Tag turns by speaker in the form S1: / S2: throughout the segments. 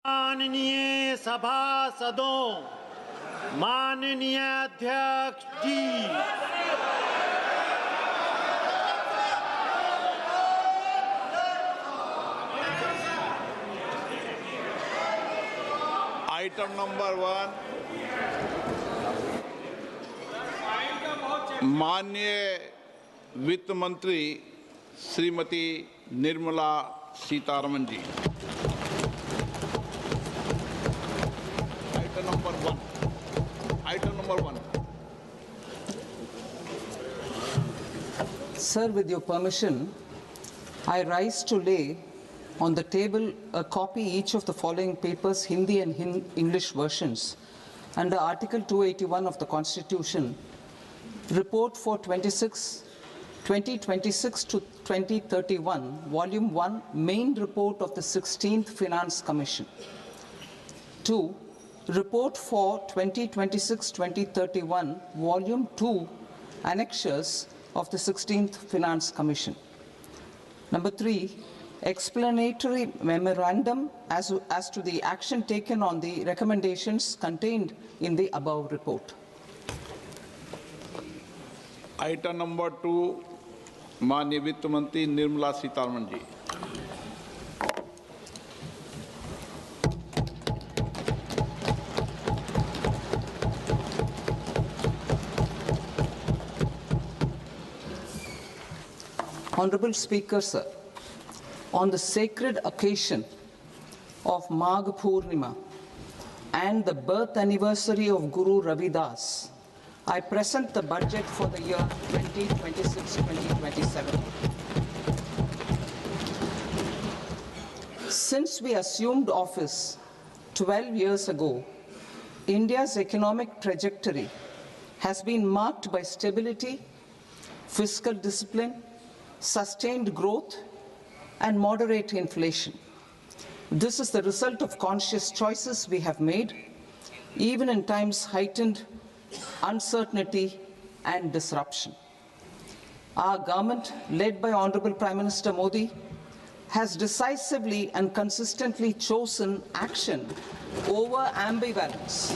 S1: माननीय सभासदों, माननीय अध्यक्ष जी,
S2: आइटम नंबर 1, माननीय वित्त मंत्री श्रीमती निर्मला सीतारमन जी। Item number one.
S3: Sir, with your permission, I rise to lay on the table a copy each of the following papers, Hindi and English versions, under Article 281 of the Constitution, Report for 2026 to 2031, Volume 1, Main Report of the 16th Finance Commission. 2. Report for 2026-2031, Volume 2, Annexures of the 16th Finance Commission. Number 3, explanatory memorandum as to the action taken on the recommendations contained in the above report.
S2: Item number 2, माननीय वित्त मंत्री निर्मला सीतारमन जी।
S3: Honorable Speaker, sir, on the sacred occasion of Magh Purnima and the birth anniversary of Guru Ravidas, I present the budget for the year 2026-2027. Since we assumed office 12 years ago, India's economic trajectory has been marked by stability, fiscal discipline, sustained growth, and moderate inflation. This is the result of conscious choices we have made, even in times heightened uncertainty and disruption. Our government, led by Honorable Prime Minister Modi, has decisively and consistently chosen action over ambivalence,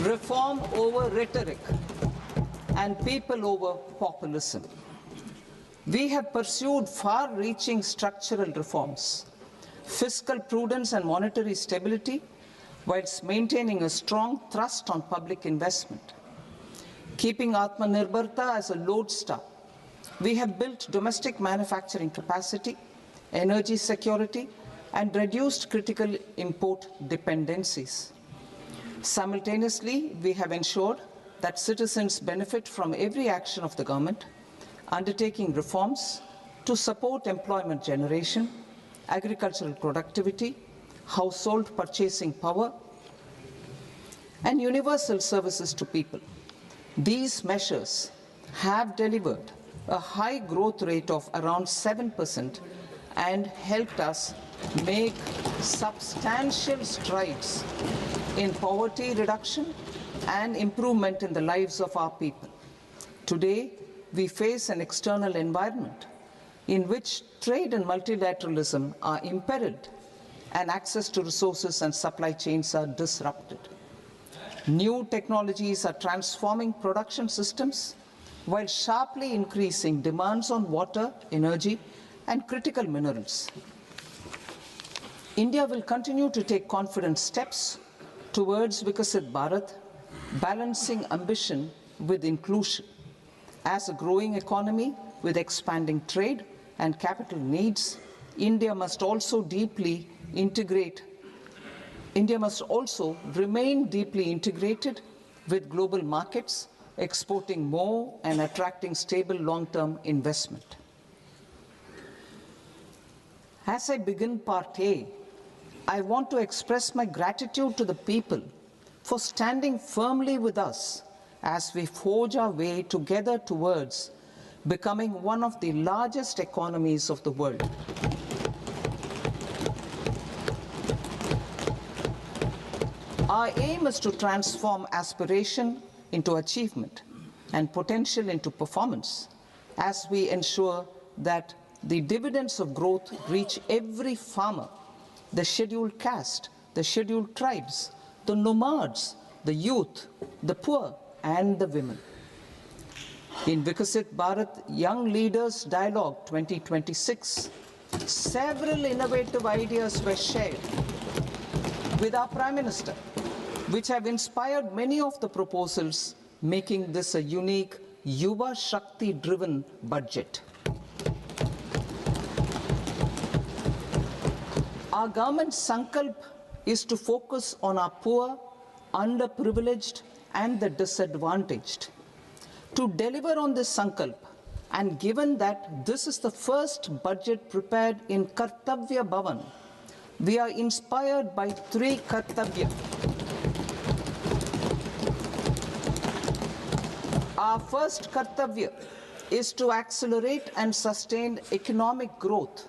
S3: reform over rhetoric, and people over populism. We have pursued far-reaching structural reforms, fiscal prudence and monetary stability, whilst maintaining a strong thrust on public investment. Keeping Atmanirbharta as a lodestar, we have built domestic manufacturing capacity, energy security, and reduced critical import dependencies. Simultaneously, we have ensured that citizens benefit from every action of the government, undertaking reforms to support employment generation, agricultural productivity, household purchasing power, and universal services to people. These measures have delivered a high growth rate of around 7% and helped us make substantial strides in poverty reduction and improvement in the lives of our people. Today, we face an external environment in which trade and multilateralism are imperiled and access to resources and supply chains are disrupted. New technologies are transforming production systems while sharply increasing demands on water, energy, and critical minerals. India will continue to take confident steps towards Vikasit Bharat, balancing ambition with inclusion. As a growing economy with expanding trade and capital needs, India must also remain deeply integrated with global markets, exporting more and attracting stable long-term investment. As I begin Part A, I want to express my gratitude to the people for standing firmly with us as we forge our way together towards becoming one of the largest economies of the world. Our aim is to transform aspiration into achievement and potential into performance as we ensure that the dividends of growth reach every farmer, the scheduled caste, the scheduled tribes, the nomads, the youth, the poor, and the women. In Vikasit Bharat Young Leaders Dialogue 2026, several innovative ideas were shared with our Prime Minister, which have inspired many of the proposals, making this a unique Yuva Shakti-driven budget. Our government's sankalp is to focus on our poor, underprivileged, and the disadvantaged. To deliver on this sankalp, and given that this is the first budget prepared in Kartavya Bhavan, we are inspired by three Kartavya. Our first Kartavya is to accelerate and sustain economic growth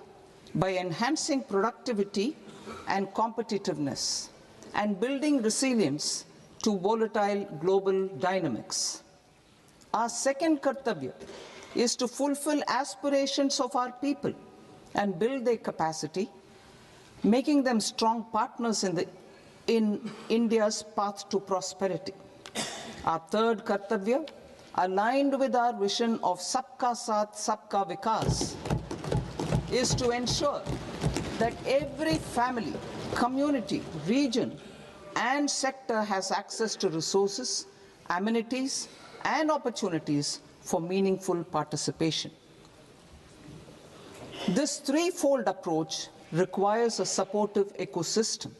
S3: by enhancing productivity and competitiveness and building resilience to volatile global dynamics. Our second Kartavya is to fulfill aspirations of our people and build their capacity, making them strong partners in India's path to prosperity. Our third Kartavya, aligned with our vision of Sabka Saath, Sabka Vikas, is to ensure that every family, community, region, and sector has access to resources, amenities, and opportunities for meaningful participation. This threefold approach requires a supportive ecosystem.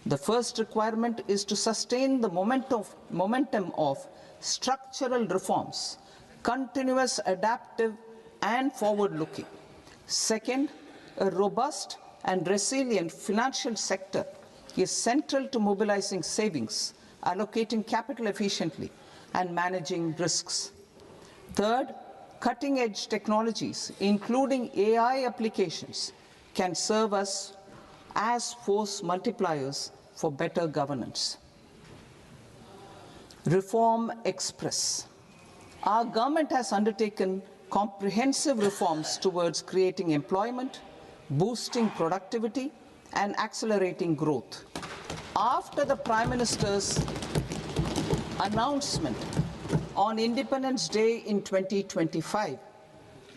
S3: The first requirement is to sustain the momentum of structural reforms, continuous, adaptive, and forward-looking. Second, a robust and resilient financial sector is central to mobilizing savings, allocating capital efficiently, and managing risks. Third, cutting-edge technologies, including AI applications, can serve us as force multipliers for better governance. Reform Express. Our government has undertaken comprehensive reforms towards creating employment, boosting productivity, and accelerating growth. After the Prime Minister's announcement on Independence Day in 2025,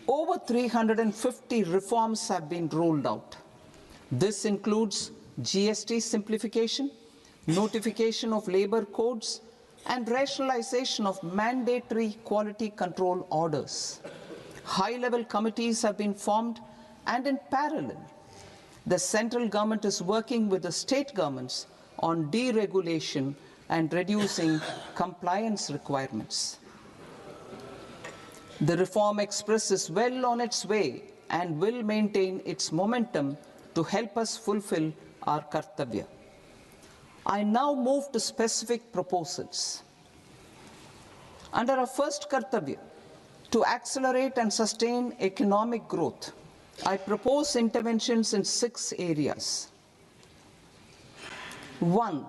S3: over 350 reforms have been rolled out. This includes GST simplification, notification of labor codes, and rationalization of mandatory quality control orders. High-level committees have been formed, and in parallel, the central government is working with the state governments on deregulation and reducing compliance requirements. The Reform Express is well on its way and will maintain its momentum to help us fulfill our Kartavya. I now move to specific proposals. Under our first Kartavya, to accelerate and sustain economic growth, I propose interventions in 6 areas. 1.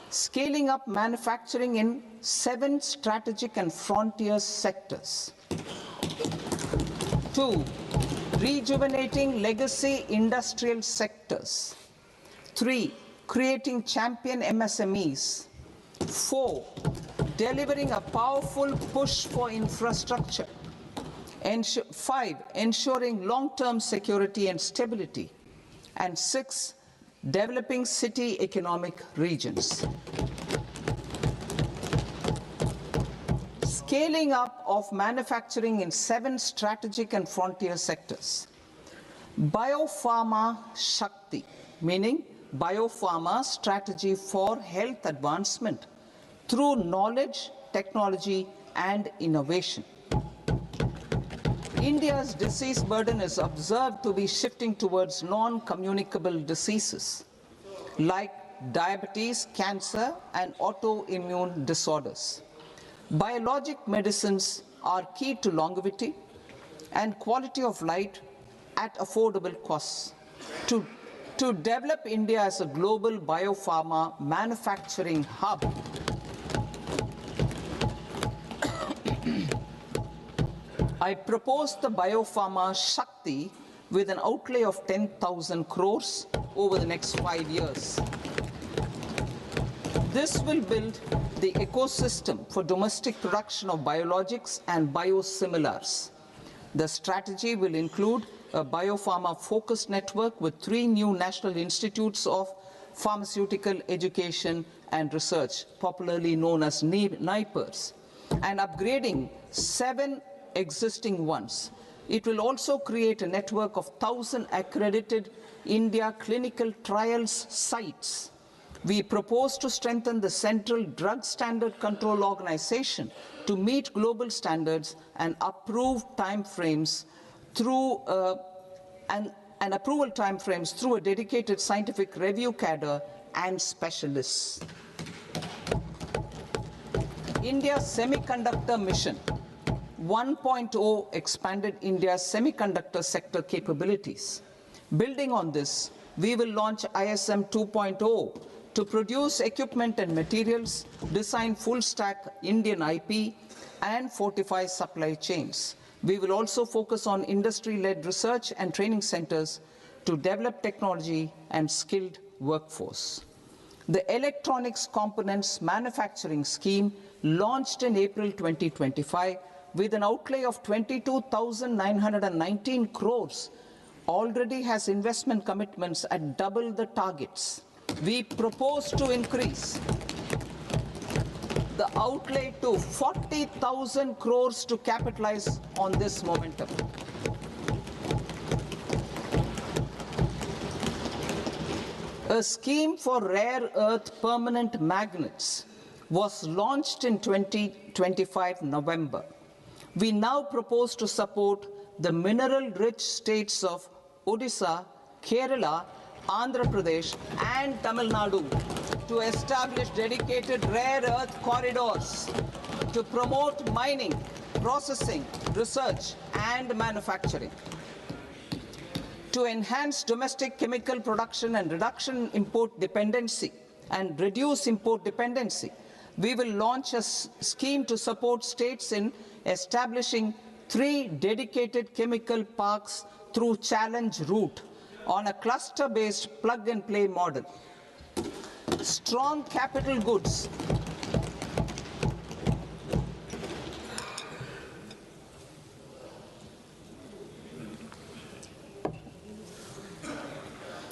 S3: Scaling up manufacturing in 7 strategic and frontier sectors. 2. Rejuvenating legacy industrial sectors. 3. Creating champion MSMEs. 4. Delivering a powerful push for infrastructure. 5. Ensuring long-term security and stability. And 6. Developing city economic regions. Scaling up of manufacturing in 7 strategic and frontier sectors. Biopharma Shakti, meaning biopharma strategy for health advancement through knowledge, technology, and innovation. India's disease burden is observed to be shifting towards non-communicable diseases like diabetes, cancer, and autoimmune disorders. Biologic medicines are key to longevity and quality of life at affordable costs. To develop India as a global biopharma manufacturing hub, I propose the Biopharma Shakti, with an outlay of 10,000 crores over the next 5 years. This will build the ecosystem for domestic production of biologics and biosimilars. The strategy will include a biopharma-focused network with 3 new national institutes of pharmaceutical education and research, popularly known as NIPERs, and upgrading 7 existing ones. It will also create a network of 1,000 accredited India clinical trials sites. We propose to strengthen the Central Drug Standard Control Organization to meet global standards and approve timeframes through and approval timeframes through a dedicated scientific review cadre and specialists. India's semiconductor mission 1.0 expanded India's semiconductor sector capabilities. Building on this, we will launch ISM 2.0 to produce equipment and materials, design full-stack Indian IP, and fortify supply chains. We will also focus on industry-led research and training centers to develop technology and skilled workforce. The Electronics Components Manufacturing Scheme, launched in April 2025 with an outlay of 22,919 crores, already has investment commitments at double the targets. We propose to increase the outlay to 40,000 crores to capitalize on this momentum. A scheme for rare earth permanent magnets was launched in 2025 November. We now propose to support the mineral-rich states of Odisha, Kerala, Andhra Pradesh, and Tamil Nadu to establish dedicated rare earth corridors to promote mining, processing, research, and manufacturing. To enhance domestic chemical production and reduce import dependency, we will launch a scheme to support states in establishing 3 dedicated chemical parks through challenge route on a cluster-based plug-and-play model. Strong capital goods.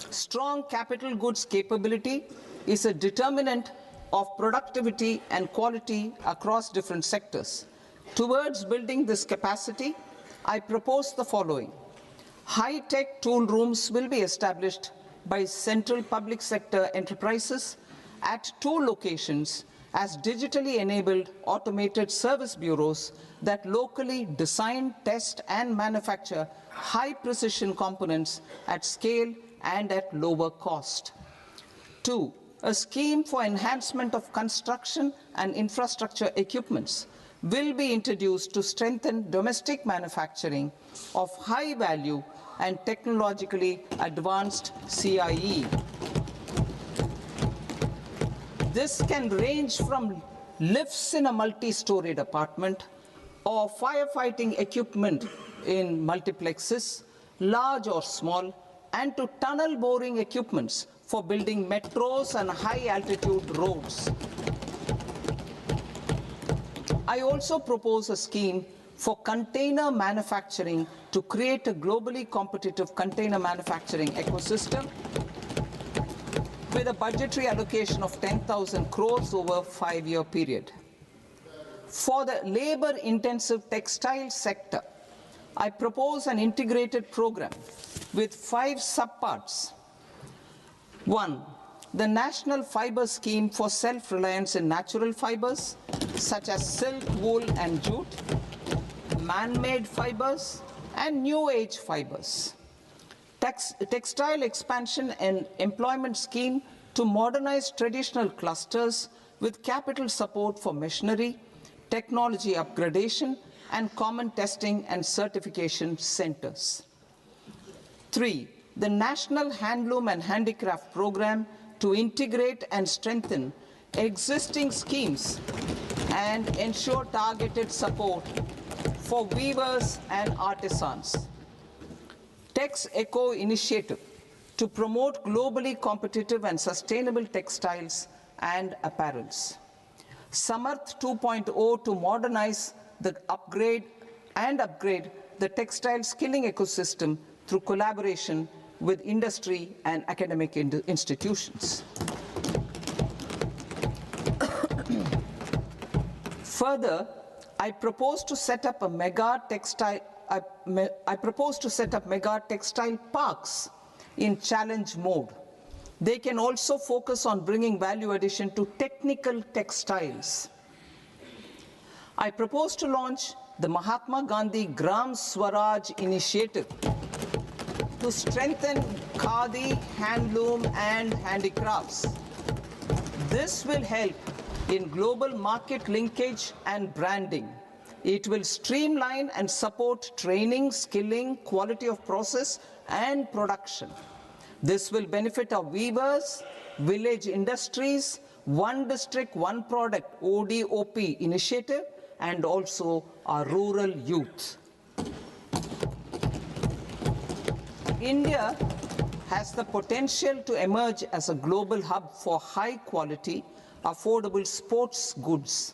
S3: Strong capital goods capability is a determinant of productivity and quality across different sectors. Towards building this capacity, I propose the following. High-tech tool rooms will be established by central public sector enterprises at 2 locations as digitally enabled automated service bureaus that locally design, test, and manufacture high-precision components at scale and at lower cost. 2. A scheme for enhancement of construction and infrastructure equipments will be introduced to strengthen domestic manufacturing of high value and technologically advanced CIE. This can range from lifts in a multi-storied apartment or firefighting equipment in multiplexes, large or small, and to tunnel boring equipments for building metros and high-altitude roads. I also propose a scheme for container manufacturing to create a globally competitive container manufacturing ecosystem with a budgetary allocation of 10,000 crores over a 5-year period. For the labor-intensive textile sector, I propose an integrated program with 5 subparts. 1. The National Fiber Scheme for self-reliance in natural fibers, such as silk, wool, and jute, man-made fibers, and new-age fibers. Textile expansion and employment scheme to modernize traditional clusters with capital support for machinery, technology upgradation, and common testing and certification centers. 3. The National Handloom and Handicraft Program to integrate and strengthen existing schemes and ensure targeted support for weavers and artisans. Tex Eco initiative to promote globally competitive and sustainable textiles and apparels. Samarth 2.0 to modernize the upgrade the textile skilling ecosystem through collaboration with industry and academic institutions. Further, I propose to set up mega textile parks in challenge mode. They can also focus on bringing value addition to technical textiles. I propose to launch the Mahatma Gandhi Gram Swaraj initiative to strengthen khadi, handloom, and handicrafts. This will help in global market linkage and branding. It will streamline and support training, skilling, quality of process, and production. This will benefit our weavers, village industries, one district, one product, ODOP initiative, and also our rural youth. India has the potential to emerge as a global hub for high quality, affordable sports goods.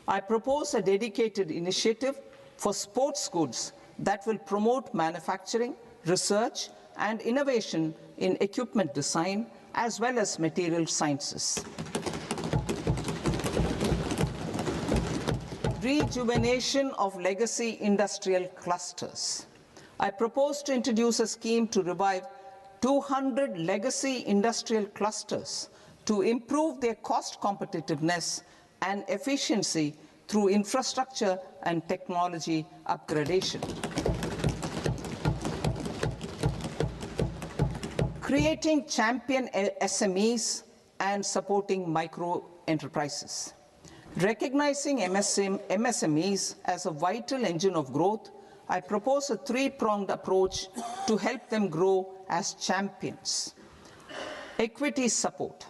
S3: I propose a dedicated initiative for sports goods that will promote manufacturing, research, and innovation in equipment design as well as material sciences. Rejuvenation of legacy industrial clusters. I propose to introduce a scheme to revive 200 legacy industrial clusters to improve their cost competitiveness and efficiency through infrastructure and technology upgradation. Creating champion SMEs and supporting micro enterprises. Recognizing MSMEs as a vital engine of growth, I propose a three-pronged approach to help them grow as champions. Equity support.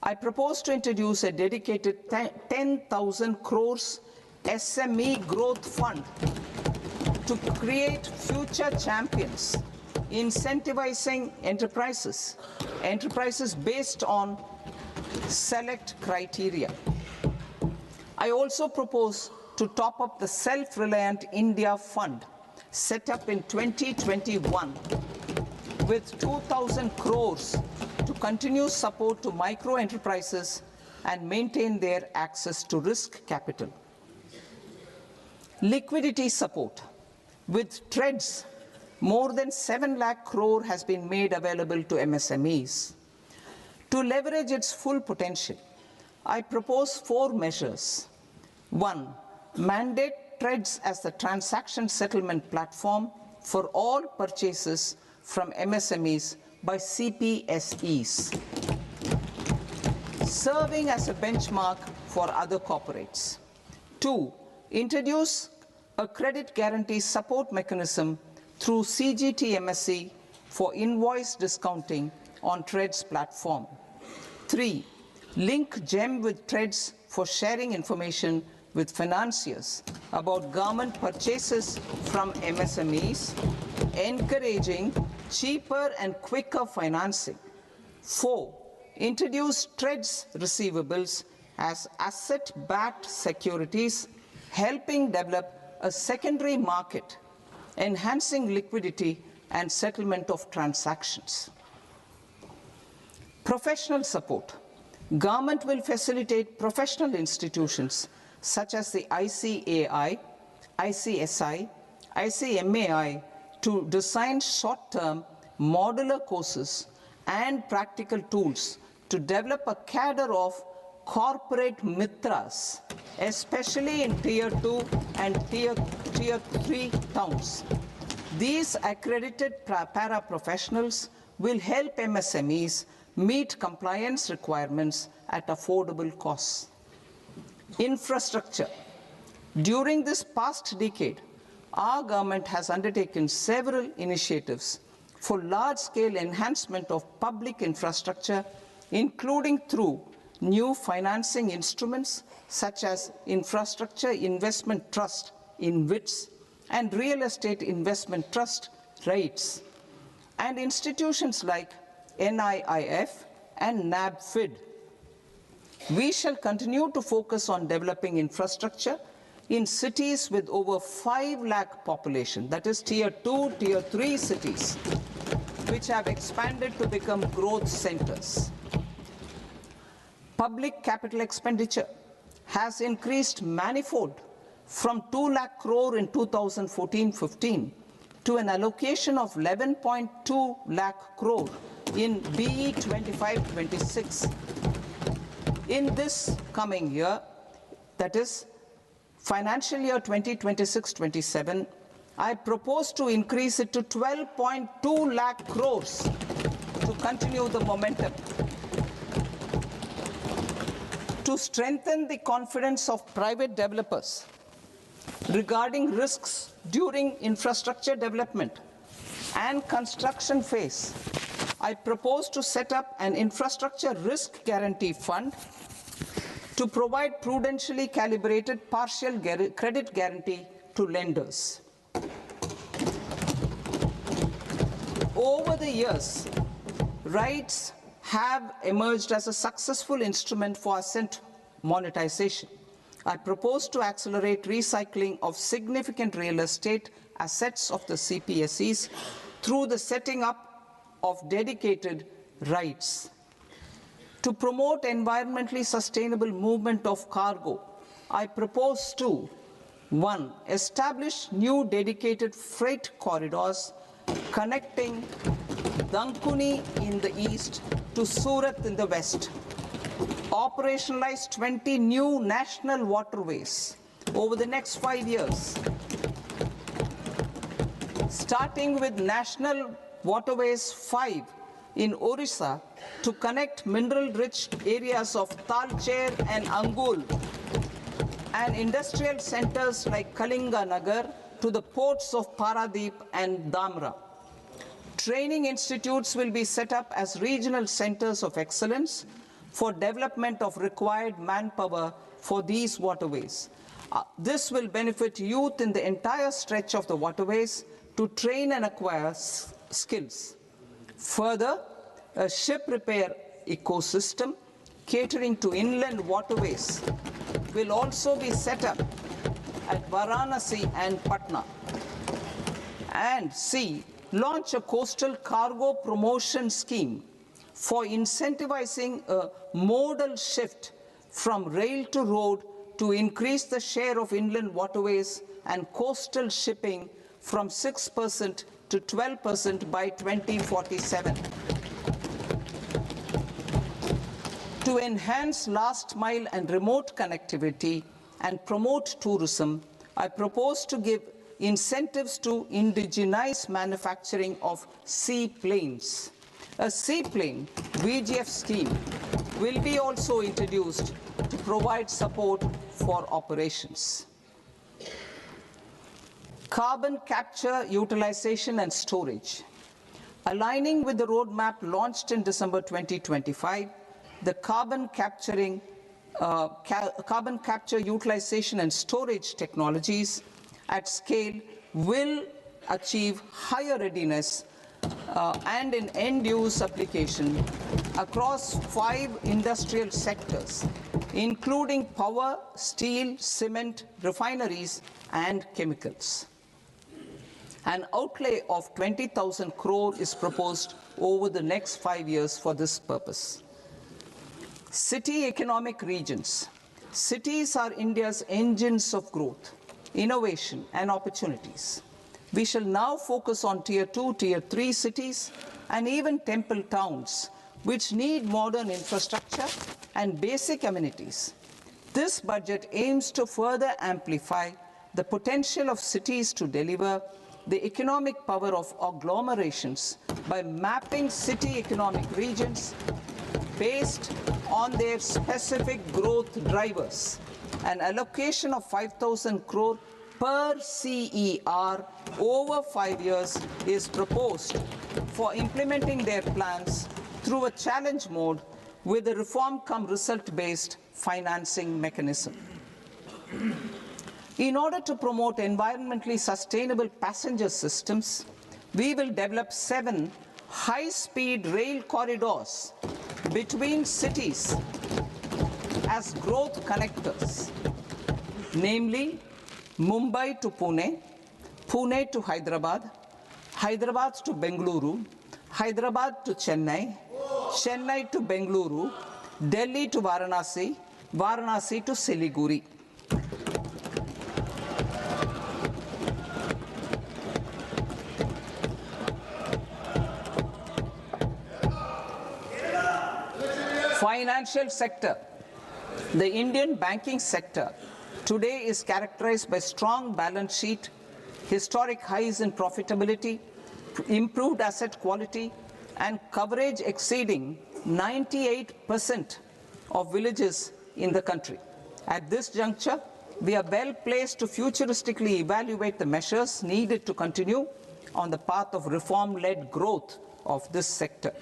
S3: I propose to introduce a dedicated 10,000 crores SME growth fund to create future champions, incentivizing enterprises based on select criteria. I also propose to top up the Self-Reliant India Fund set up in 2021 with 2,000 crores to continue support to micro enterprises and maintain their access to risk capital. Liquidity support. With TREDS, more than 7 lakh crore has been made available to MSMEs. To leverage its full potential, I propose 4 measures. 1. Mandate TREDS as the transaction settlement platform for all purchases from MSMEs by CPSEs, serving as a benchmark for other corporates. 2. Introduce a credit guarantee support mechanism through CGT-MSE for invoice discounting on TREDS platform. 3. Link GEM with TREDS for sharing information with financiers about government purchases from MSMEs, encouraging cheaper and quicker financing. 4. Introduce TREDS receivables as asset-backed securities, helping develop a secondary market, enhancing liquidity and settlement of transactions. Professional support. Government will facilitate professional institutions such as the ICAI, ICSI, ICMAI to design short-term modular courses and practical tools to develop a cadre of corporate mitras, especially in Tier 2 and Tier 3 towns. These accredited para-professionals will help MSMEs meet compliance requirements at affordable costs. Infrastructure. During this past decade, our government has undertaken several initiatives for large-scale enhancement of public infrastructure, including through new financing instruments such as Infrastructure Investment Trust (InvITs) and Real Estate Investment Trust (REITs), and institutions like NIIF and NABFID. We shall continue to focus on developing infrastructure in cities with over 5 lakh population, that is tier 2, tier 3 cities, which have expanded to become growth centers. Public capital expenditure has increased manifold from 2 lakh crore in 2014-15 to an allocation of 11.2 lakh crore in BE 25-26. In this coming year, that is financial year 2026-27, I propose to increase it to 12.2 lakh crores to continue the momentum. To strengthen the confidence of private developers regarding risks during infrastructure development and construction phase, I propose to set up an infrastructure risk guarantee fund to provide prudentially calibrated partial credit guarantee to lenders. Over the years, RIGHTS have emerged as a successful instrument for asset monetization. I propose to accelerate recycling of significant real estate assets of the CPSEs through the setting up of dedicated RIGHTS. To promote environmentally sustainable movement of cargo, I propose to 1. Establish new dedicated freight corridors connecting Dankuni in the east to Surat in the west. Operationalize 20 new national waterways over the next 5 years, starting with National Waterways 5 in Orissa to connect mineral-rich areas of Talcher and Angul and industrial centers like Kalinga Nagar to the ports of Paradeep and Dhamra. Training institutes will be set up as regional centers of excellence for development of required manpower for these waterways. This will benefit youth in the entire stretch of the waterways to train and acquire skills. Further, a ship repair ecosystem catering to inland waterways will also be set up at Varanasi and Patna. And C, launch a coastal cargo promotion scheme for incentivizing a modal shift from rail to road to increase the share of inland waterways and coastal shipping from 6% to 12% by 2047. To enhance last mile and remote connectivity and promote tourism, I propose to give incentives to indigenize manufacturing of seaplanes. A seaplane VGF scheme will be also introduced to provide support for operations. Carbon capture, utilization and storage. Aligning with the roadmap launched in December 2025, the carbon capture, utilization and storage technologies at scale will achieve higher readiness and in end-use application across 5 industrial sectors, including power, steel, cement, refineries, and chemicals. An outlay of 20,000 crore is proposed over the next 5 years for this purpose. City economic regions. Cities are India's engines of growth, innovation, and opportunities. We shall now focus on tier 2, tier 3 cities, and even temple towns, which need modern infrastructure and basic amenities. This budget aims to further amplify the potential of cities to deliver the economic power of agglomerations by mapping city economic regions based on their specific growth drivers. An allocation of 5,000 crore per CER over 5 years is proposed for implementing their plans through a challenge mode with a reform-cum-result-based financing mechanism. In order to promote environmentally sustainable passenger systems, we will develop 7 high-speed rail corridors between cities as growth connectors, namely Mumbai to Pune, Pune to Hyderabad, Hyderabad to Bengaluru, Hyderabad to Chennai, Chennai to Bengaluru, Delhi to Varanasi, Varanasi to Siliguri. Financial sector. The Indian banking sector today is characterized by strong balance sheet, historic highs in profitability, improved asset quality, and coverage exceeding 98% of villages in the country. At this juncture, we are well placed to futuristically evaluate the measures needed to continue on the path of reform-led growth of this sector.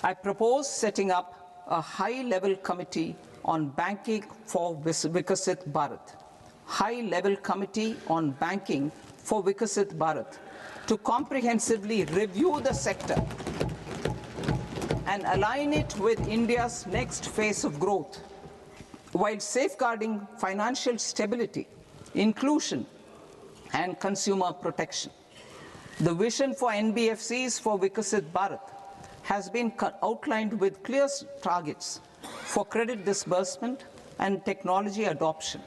S3: I propose setting up a high-level committee on banking for Vikasit Bharat. High-level committee on banking for Vikasit Bharat to comprehensively review the sector and align it with India's next phase of growth, while safeguarding financial stability, inclusion, and consumer protection. The vision for NBFCs for Vikasit Bharat has been outlined with clear targets for credit disbursement and technology adoption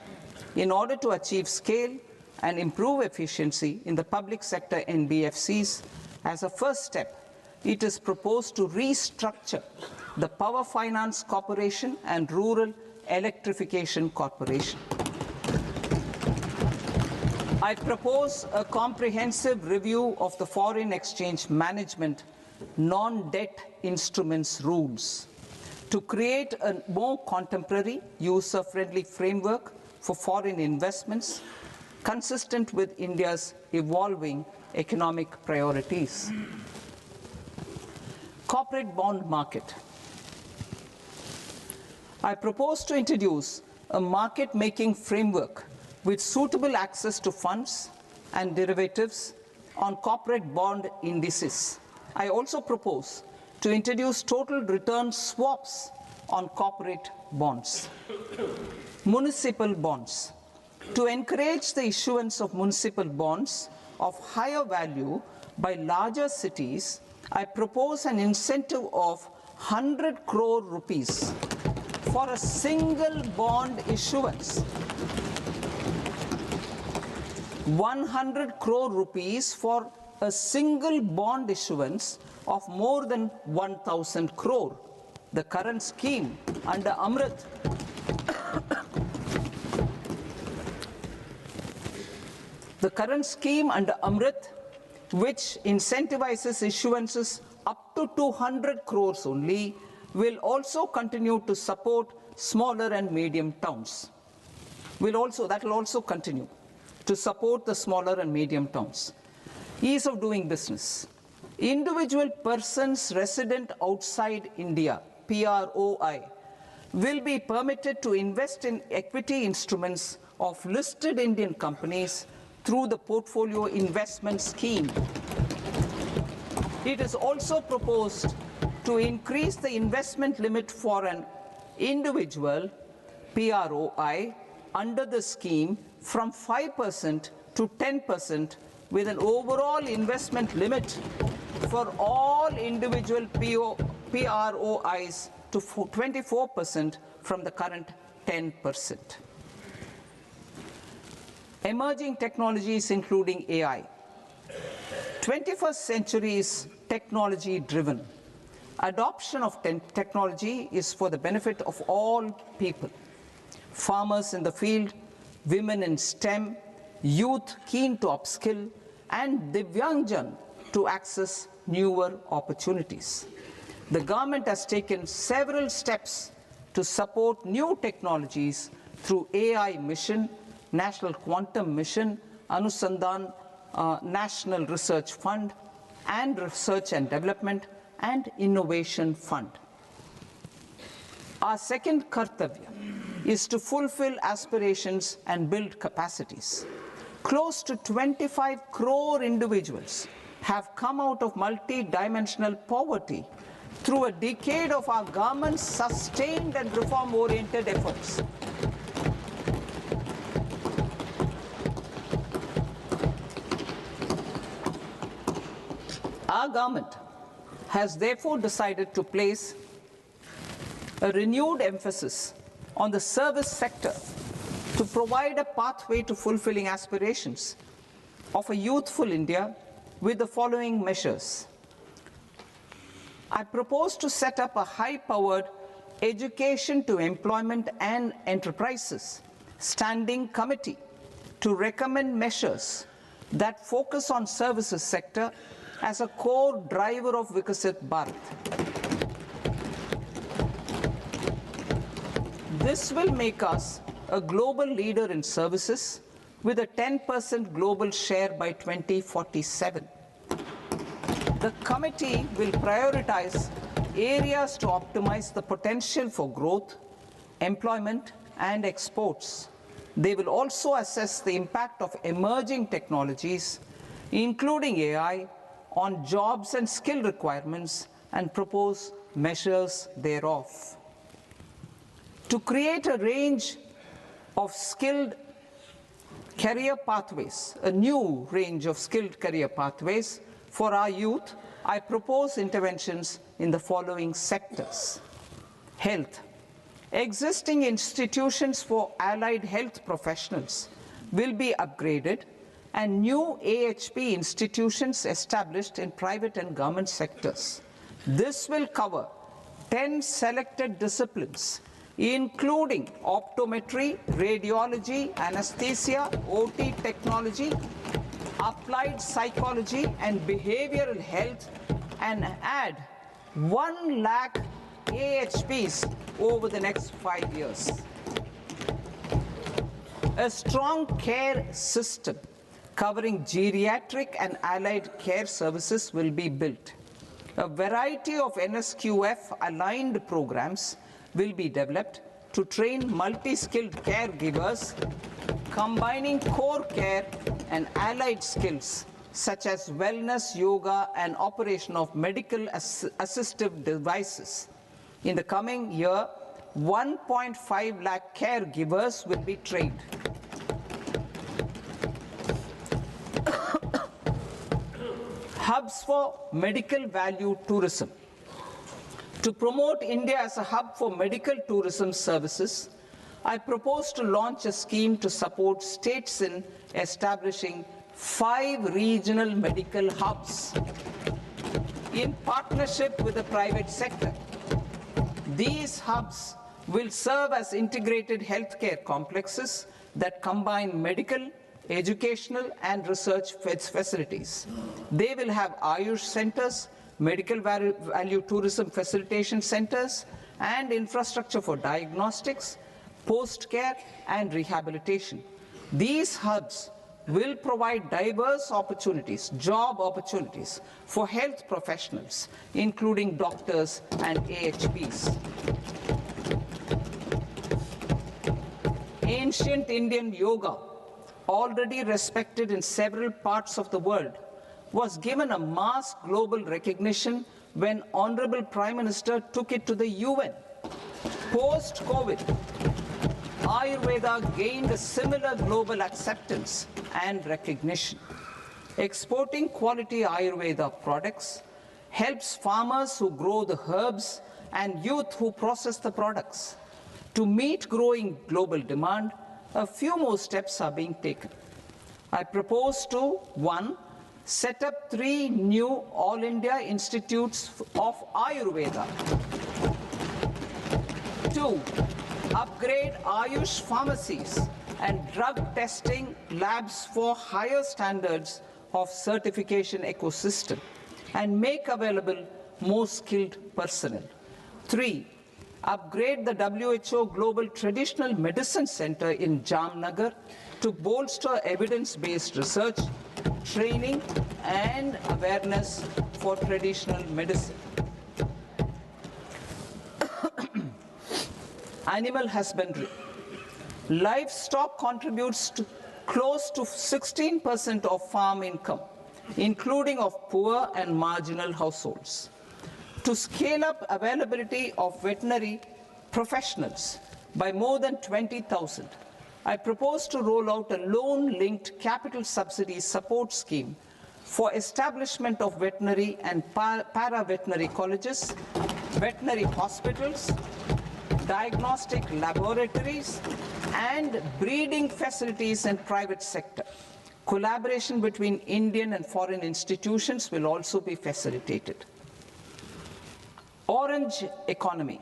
S3: in order to achieve scale and improve efficiency in the public sector NBFCs. As a first step, it is proposed to restructure the Power Finance Corporation and Rural Electrification Corporation. I propose a comprehensive review of the foreign exchange management non-debt instruments rules to create a more contemporary, user-friendly framework for foreign investments consistent with India's evolving economic priorities. Corporate bond market. I propose to introduce a market-making framework with suitable access to funds and derivatives on corporate bond indices. I also propose to introduce total return swaps on corporate bonds. Municipal bonds. To encourage the issuance of municipal bonds of higher value by larger cities, I propose an incentive of 100 crore rupees for a single bond issuance. 100 crore rupees for a single bond issuance of more than 1,000 crore. The current scheme under Amrit which incentivizes issuances up to 200 crores only, will also continue to support smaller and medium towns. That will also continue to support the smaller and medium towns. Ease of doing business. Individual persons resident outside India, PROI, will be permitted to invest in equity instruments of listed Indian companies through the Portfolio Investment Scheme. It is also proposed to increase the investment limit for an individual PROI under the scheme from 5% to 10%, with an overall investment limit for all individual PROIs to 24% from the current 10%. Emerging technologies including AI. 21st century is technology-driven. Adoption of technology is for the benefit of all people. Farmers in the field, women in STEM, youth keen to upskill, and Divyangjan to access newer opportunities. The government has taken several steps to support new technologies through AI Mission, National Quantum Mission, Anusandhan National Research Fund, and Research and Development and Innovation Fund. Our second kartavya is to fulfill aspirations and build capacities. Close to 25 crore individuals have come out of multi-dimensional poverty through a decade of our government's sustained and reform-oriented efforts. Our government has therefore decided to place a renewed emphasis on the service sector to provide a pathway to fulfilling aspirations of a youthful India with the following measures. I propose to set up a high-powered Education to Employment and Enterprises Standing Committee to recommend measures that focus on services sector as a core driver of Vikasit Bharat. This will make us a global leader in services with a 10% global share by 2047. The committee will prioritize areas to optimize the potential for growth, employment, and exports. They will also assess the impact of emerging technologies, including AI, on jobs and skill requirements and propose measures thereof. To create a range of skilled career pathways, a new range of skilled career pathways for our youth, I propose interventions in the following sectors. Health. Existing institutions for allied health professionals will be upgraded and new AHP institutions established in private and government sectors. This will cover 10 selected disciplines, including optometry, radiology, anesthesia, OT technology, applied psychology, and behavioral health, and add 1 lakh AHPs over the next 5 years. A strong care system covering geriatric and allied care services will be built. A variety of NSQF-aligned programs will be developed to train multi-skilled caregivers, combining core care and allied skills such as wellness, yoga, and operation of medical assistive devices. In the coming year, 1.5 lakh caregivers will be trained. Hubs for medical value tourism. To promote India as a hub for medical tourism services, I propose to launch a scheme to support states in establishing 5 regional medical hubs in partnership with the private sector. These hubs will serve as integrated healthcare complexes that combine medical, educational, and research facilities. They will have Ayush centers, medical value tourism facilitation centers, and infrastructure for diagnostics, post-care, and rehabilitation. These hubs will provide diverse opportunities, job opportunities for health professionals, including doctors and AHPs. Ancient Indian yoga, already respected in several parts of the world, was given a mass global recognition when Honorable Prime Minister took it to the UN. Post-COVID, Ayurveda gained a similar global acceptance and recognition. Exporting quality Ayurveda products helps farmers who grow the herbs and youth who process the products. To meet growing global demand, a few more steps are being taken. I propose to, 1, set up 3 new All India Institutes of Ayurveda. 2, upgrade Ayush pharmacies and drug testing labs for higher standards of certification ecosystem and make available more skilled personnel. 3, upgrade the WHO Global Traditional Medicine Center in Jamnagar to bolster evidence-based research, training, and awareness for traditional medicine. Animal husbandry. Livestock contributes to close to 16% of farm income including of poor and marginal households. To scale up availability of veterinary professionals by more than 20,000, I propose to roll out a loan-linked capital subsidy support scheme for establishment of veterinary and para-veterinary colleges, veterinary hospitals, diagnostic laboratories, and breeding facilities in private sector. Collaboration between Indian and foreign institutions will also be facilitated. Orange economy.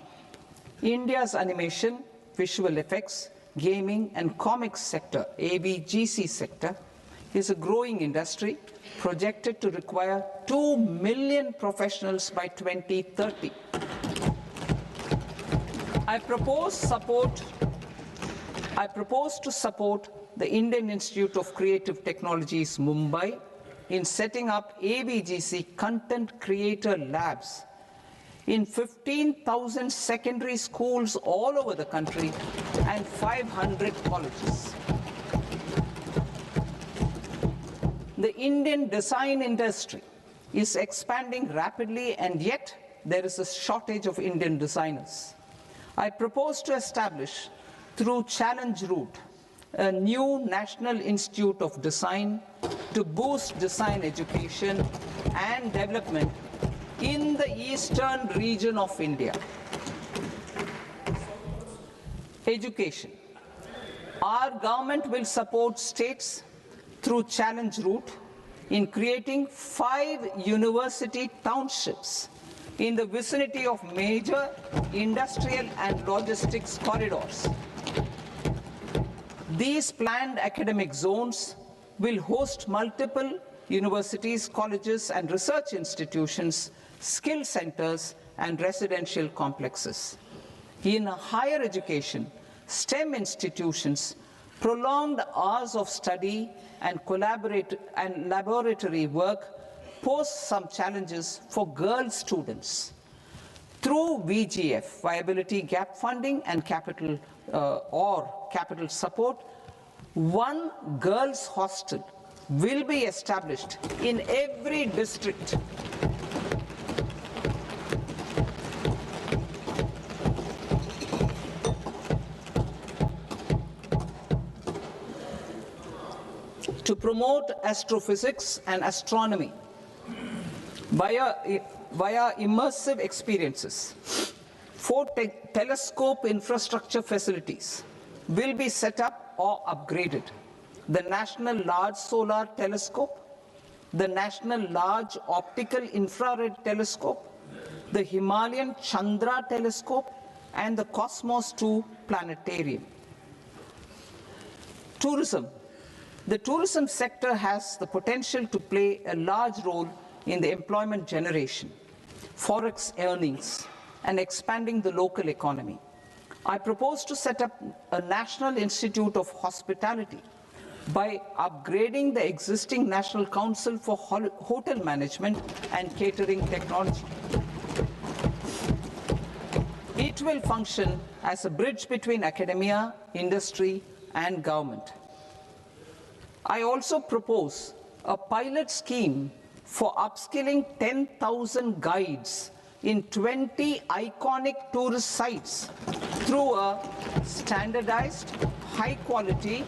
S3: India's animation, visual effects, gaming and comics sector, AVGC sector, is a growing industry projected to require 2 million professionals by 2030. I propose to support the Indian Institute of Creative Technologies, Mumbai, in setting up AVGC content creator labs in 15,000 secondary schools all over the country and 500 colleges. The Indian design industry is expanding rapidly, and yet there is a shortage of Indian designers. I propose to establish, through Challenge Route, a new National Institute of Design to boost design education and development in the eastern region of India. Education. Our government will support states through Challenge Route in creating 5 university townships in the vicinity of major industrial and logistics corridors. These planned academic zones will host multiple universities, colleges, and research institutions, skill centers, and residential complexes. In higher education, STEM institutions, prolonged hours of study and laboratory work pose some challenges for girl students. Through VGF, Viability Gap Funding and capital support, one girls' hostel will be established in every district. To promote astrophysics and astronomy via immersive experiences. 4 telescope infrastructure facilities will be set up or upgraded. The National Large Solar Telescope, the National Large Optical Infrared Telescope, the Himalayan Chandra Telescope, and the Cosmos 2 Planetarium. Tourism. The tourism sector has the potential to play a large role in the employment generation, forex earnings, and expanding the local economy. I propose to set up a National Institute of Hospitality by upgrading the existing National Council for Hotel Management and Catering Technology. It will function as a bridge between academia, industry, and government. I also propose a pilot scheme for upskilling 10,000 guides in 20 iconic tourist sites through a standardized, high-quality,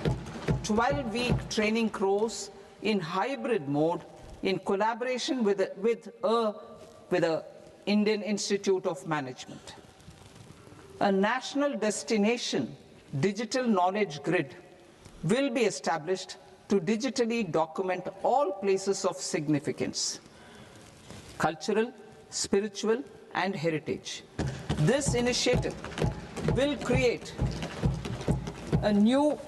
S3: 12-week training course in hybrid mode in collaboration with the Indian Institute of Management. A national destination digital knowledge grid will be established to digitally document all places of significance, cultural, spiritual, and heritage. This initiative will create a new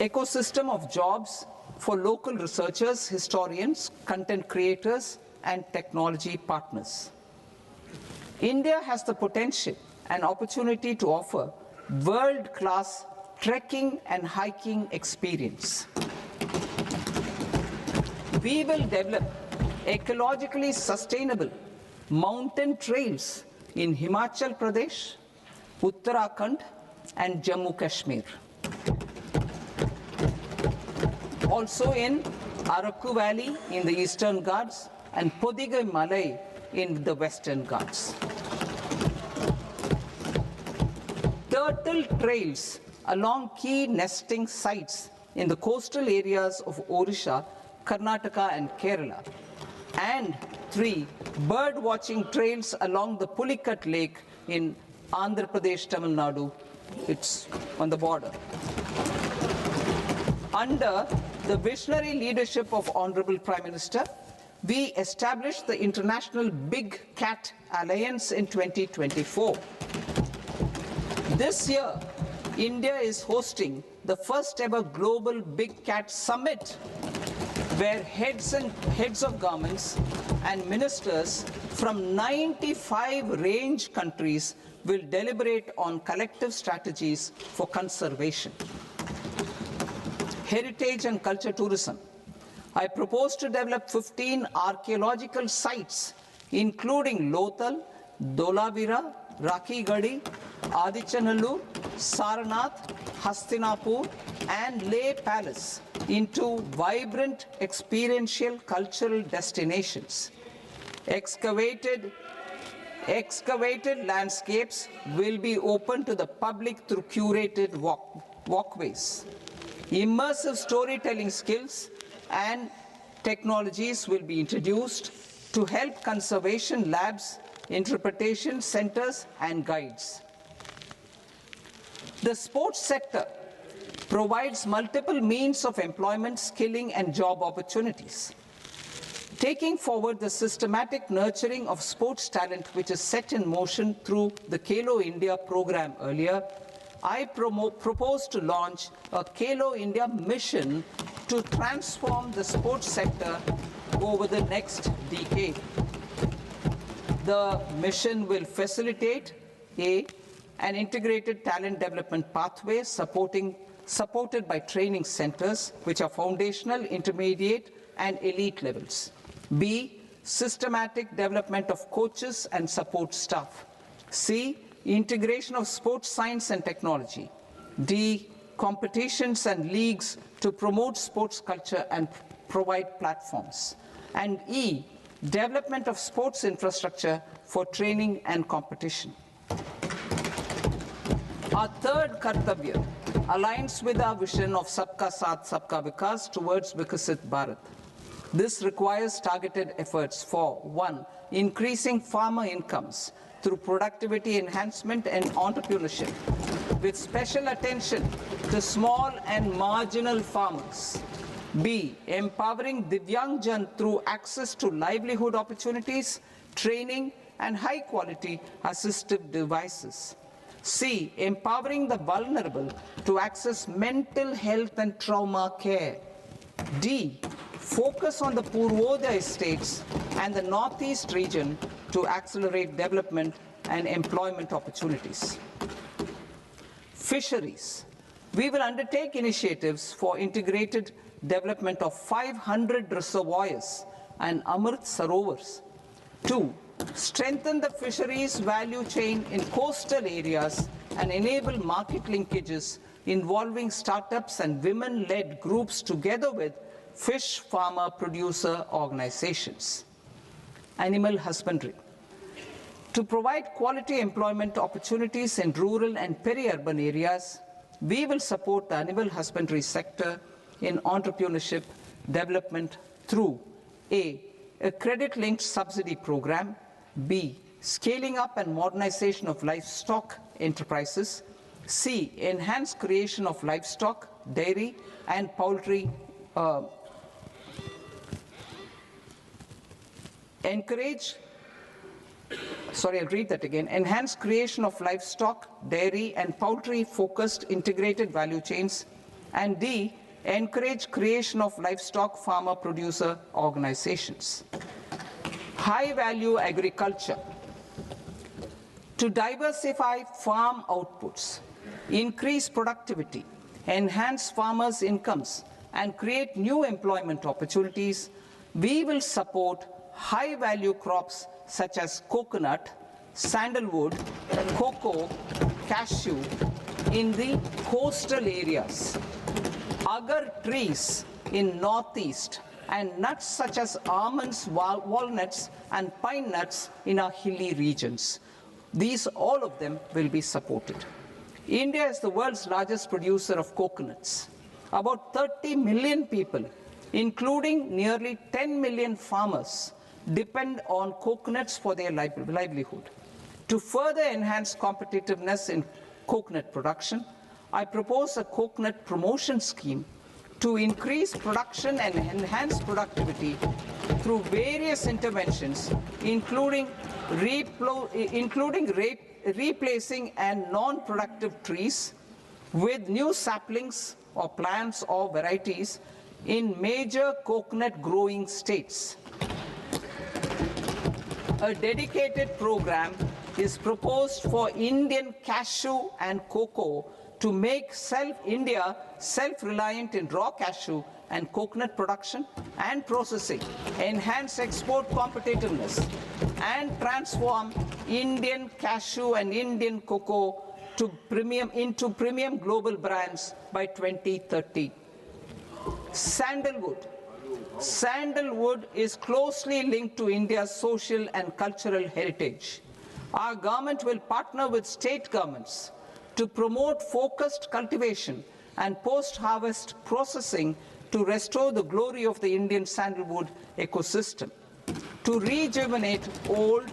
S3: ecosystem of jobs for local researchers, historians, content creators, and technology partners. India has the potential and opportunity to offer world-class trekking and hiking experience. We will develop ecologically sustainable mountain trails in Himachal Pradesh, Uttarakhand, and Jammu Kashmir. Also in Araku Valley in the Eastern Ghats, and Podigai Malai in the Western Ghats. Turtle trails along key nesting sites in the coastal areas of Odisha, Karnataka and Kerala. And 3, bird watching trails along the Pulikat Lake in Andhra Pradesh, Tamil Nadu. It's on the border. Under the visionary leadership of Honorable Prime Minister, we established the International Big Cat Alliance in 2024. This year, India is hosting the first ever Global Big Cat Summit, where heads of governments and ministers from 95 range countries will deliberate on collective strategies for conservation. Heritage and culture tourism. I propose to develop 15 archaeological sites, including Lothal, Dolavira, Rakigadi, Adichanallur, Saranath, Hastinapur, and Leh Palace into vibrant experiential cultural destinations. Excavated landscapes will be open to the public through curated walkways. Immersive storytelling skills and technologies will be introduced to help conservation labs, interpretation centers, and guides. The sports sector provides multiple means of employment, skilling, and job opportunities. Taking forward the systematic nurturing of sports talent, which is set in motion through the Khelo India program earlier, I propose to launch a Khelo India mission to transform the sports sector over the next decade. The mission will facilitate an integrated talent development pathway supported by training centers, which are foundational, intermediate, and elite levels. B, systematic development of coaches and support staff. C, integration of sports science and technology. D, competitions and leagues to promote sports culture and provide platforms. And E, development of sports infrastructure for training and competition. Our third Kartavya aligns with our vision of Sabka Saath, Sabka Vikas towards Vikasit Bharat. This requires targeted efforts for 1, increasing farmer incomes through productivity enhancement and entrepreneurship, with special attention to small and marginal farmers. B, empowering Divyangjan through access to livelihood opportunities, training, and high-quality assistive devices. C, empowering the vulnerable to access mental health and trauma care. D, focus on the Purvodaya states and the Northeast region to accelerate development and employment opportunities. Fisheries. We will undertake initiatives for integrated development of 500 reservoirs and Amrit Sarovars. 2, strengthen the fisheries value chain in coastal areas and enable market linkages involving startups and women-led groups together with fish farmer producer organizations. Animal husbandry. To provide quality employment opportunities in rural and peri-urban areas, we will support the animal husbandry sector in entrepreneurship development through A, credit-linked subsidy program, B, scaling up and modernization of livestock enterprises, C, enhanced creation of livestock, dairy, and poultry, enhanced creation of livestock, dairy, and poultry-focused integrated value chains, and D, encourage creation of livestock farmer-producer organizations. High-value agriculture. To diversify farm outputs, increase productivity, enhance farmers' incomes, and create new employment opportunities, we will support high-value crops such as coconut, sandalwood, cocoa, cashew in the coastal areas, agar trees in Northeast, and nuts such as almonds, walnuts, and pine nuts in our hilly regions. All of them will be supported. India is the world's largest producer of coconuts. About 30 million people, including nearly 10 million farmers, depend on coconuts for their livelihood. To further enhance competitiveness in coconut production, I propose a coconut promotion scheme to increase production and enhance productivity through various interventions, including replacing and non-productive trees with new saplings or plants or varieties in major coconut growing states. A dedicated program is proposed for Indian cashew and cocoa to make India self-reliant in raw cashew and coconut production and processing, enhance export competitiveness, and transform Indian cashew and Indian cocoa into premium global brands by 2030. Sandalwood. Sandalwood is closely linked to India's social and cultural heritage. Our government will partner with state governments to promote focused cultivation and post-harvest processing to restore the glory of the Indian sandalwood ecosystem, to rejuvenate old,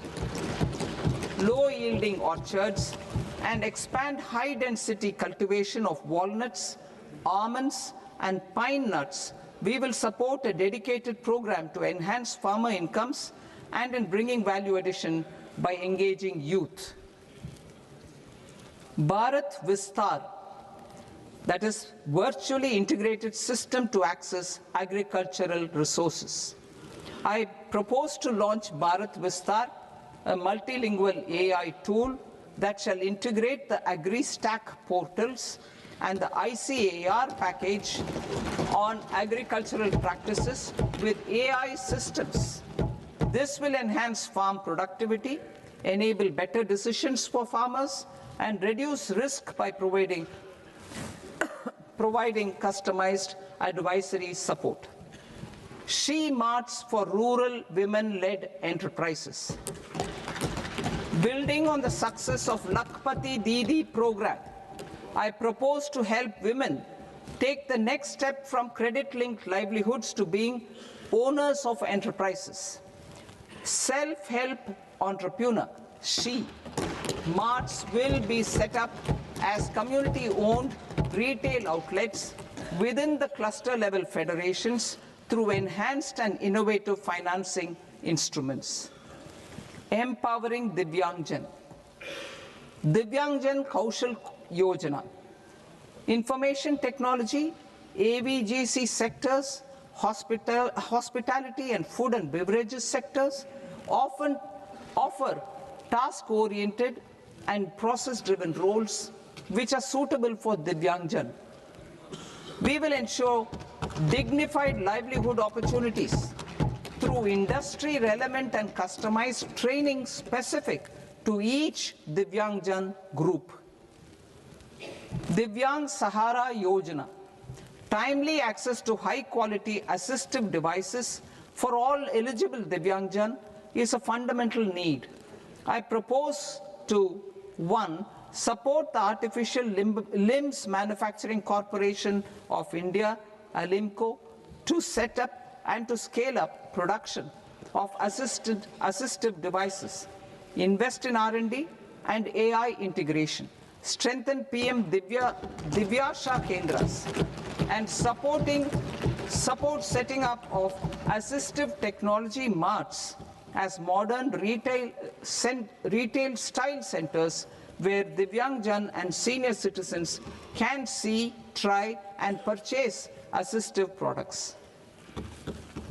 S3: low-yielding orchards, and expand high-density cultivation of walnuts, almonds, and pine nuts. We will support a dedicated program to enhance farmer incomes and in bringing value addition by engaging youth. Bharat Vistar, that is virtually integrated system to access agricultural resources. I propose to launch Bharat Vistar, a multilingual AI tool that shall integrate the AgriStack portals and the ICAR package on agricultural practices with AI systems. This will enhance farm productivity, enable better decisions for farmers, and reduce risk by providing customized advisory support. She-Marts for rural women-led enterprises. Building on the success of Lakpati Didi program, I propose to help women take the next step from credit-linked livelihoods to being owners of enterprises. Self-help entrepreneur, She-Marts will be set up as community-owned retail outlets within the cluster-level federations through enhanced and innovative financing instruments. Empowering Divyangjan. Divyangjan Kaushal Yojana. Information technology, AVGC sectors, hospitality and food and beverages sectors often offer task-oriented and process-driven roles which are suitable for Divyangjan. We will ensure dignified livelihood opportunities through industry-relevant and customized training specific to each Divyangjan group. Divyang Sahara Yojana. Timely access to high-quality assistive devices for all eligible Divyangjan is a fundamental need. I propose to, 1, support the Artificial Limbs Manufacturing Corporation of India, ALIMCO, to set up and to scale up production of assistive devices, invest in R&D and AI integration, strengthen PM Divyasha Kendras, and support setting up of assistive technology marts as modern retail style centers where Divyangjan and senior citizens can see, try, and purchase assistive products.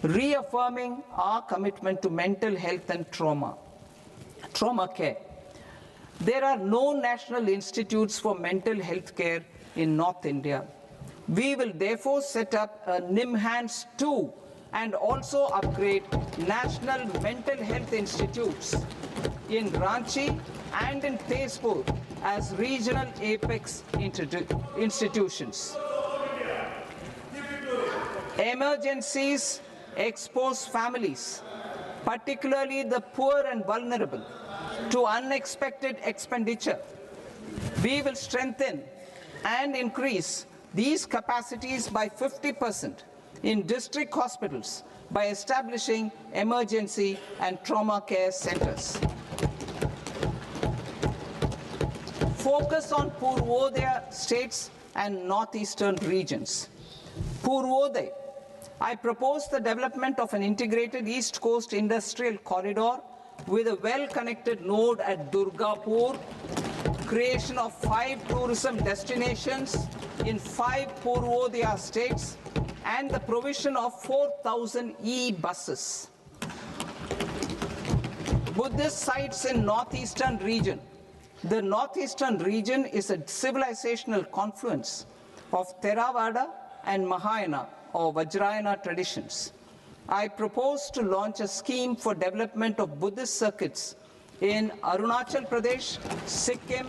S3: Reaffirming our commitment to mental health and trauma care. There are no national institutes for mental health care in North India. We will therefore set up a NIMHANS 2 and also upgrade national mental health institutes in Ranchi and in Tezpur as regional apex institutions. Emergencies expose families, particularly the poor and vulnerable, to unexpected expenditure. We will strengthen and increase these capacities by 50% in district hospitals by establishing emergency and trauma care centers. Focus on Purvodaya states and northeastern regions. Purvodaya, I propose the development of an integrated East Coast industrial corridor with a well-connected node at Durgapur, creation of 5 tourism destinations in 5 Purvodaya states, and the provision of 4,000 e-buses. Buddhist sites in northeastern region. The northeastern region is a civilizational confluence of Theravada and Mahayana or Vajrayana traditions. I propose to launch a scheme for development of Buddhist circuits in Arunachal Pradesh, Sikkim,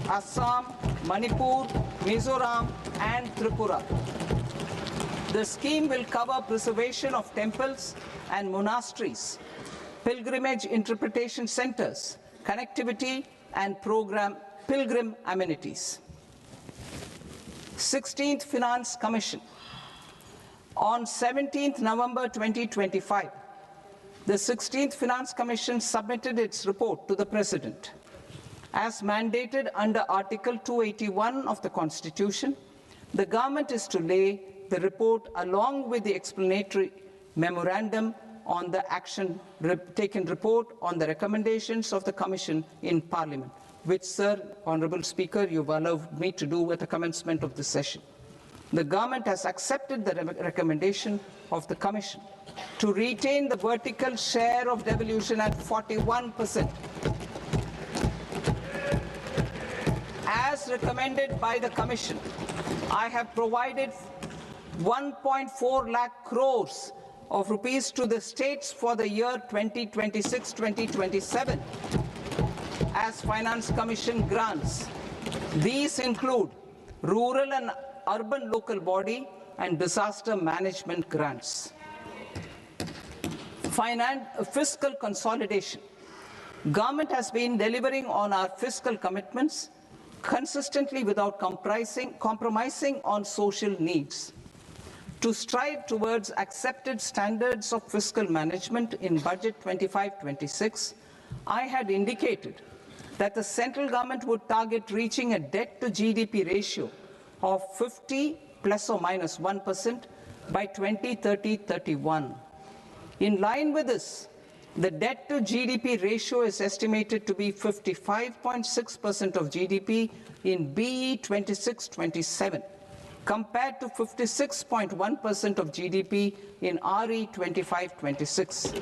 S3: Assam, Manipur, Mizoram, and Tripura. The scheme will cover preservation of temples and monasteries, pilgrimage interpretation centers, connectivity, and pilgrim amenities. 16th Finance Commission. On 17th November 2025, the 16th Finance Commission submitted its report to the President. As mandated under Article 281 of the Constitution, the government is to lay the report along with the explanatory memorandum on the action taken report on the recommendations of the Commission in Parliament, which, Sir, Honourable Speaker, you've allowed me to do at the commencement of the session. The government has accepted the recommendation of the Commission to retain the vertical share of devolution at 41%. As recommended by the Commission, I have provided 1.4 lakh crores of rupees to the states for the year 2026-2027 as Finance Commission grants. These include rural and urban local body and disaster management grants. Fiscal consolidation. Government has been delivering on our fiscal commitments consistently without compromising on social needs. To strive towards accepted standards of fiscal management in Budget 25-26, I had indicated that the central government would target reaching a debt to GDP ratio of 50 plus or minus 1% by 2030-31. In line with this, the debt to GDP ratio is estimated to be 55.6% of GDP in BE 26-27, compared to 56.1% of GDP in RE 25-26.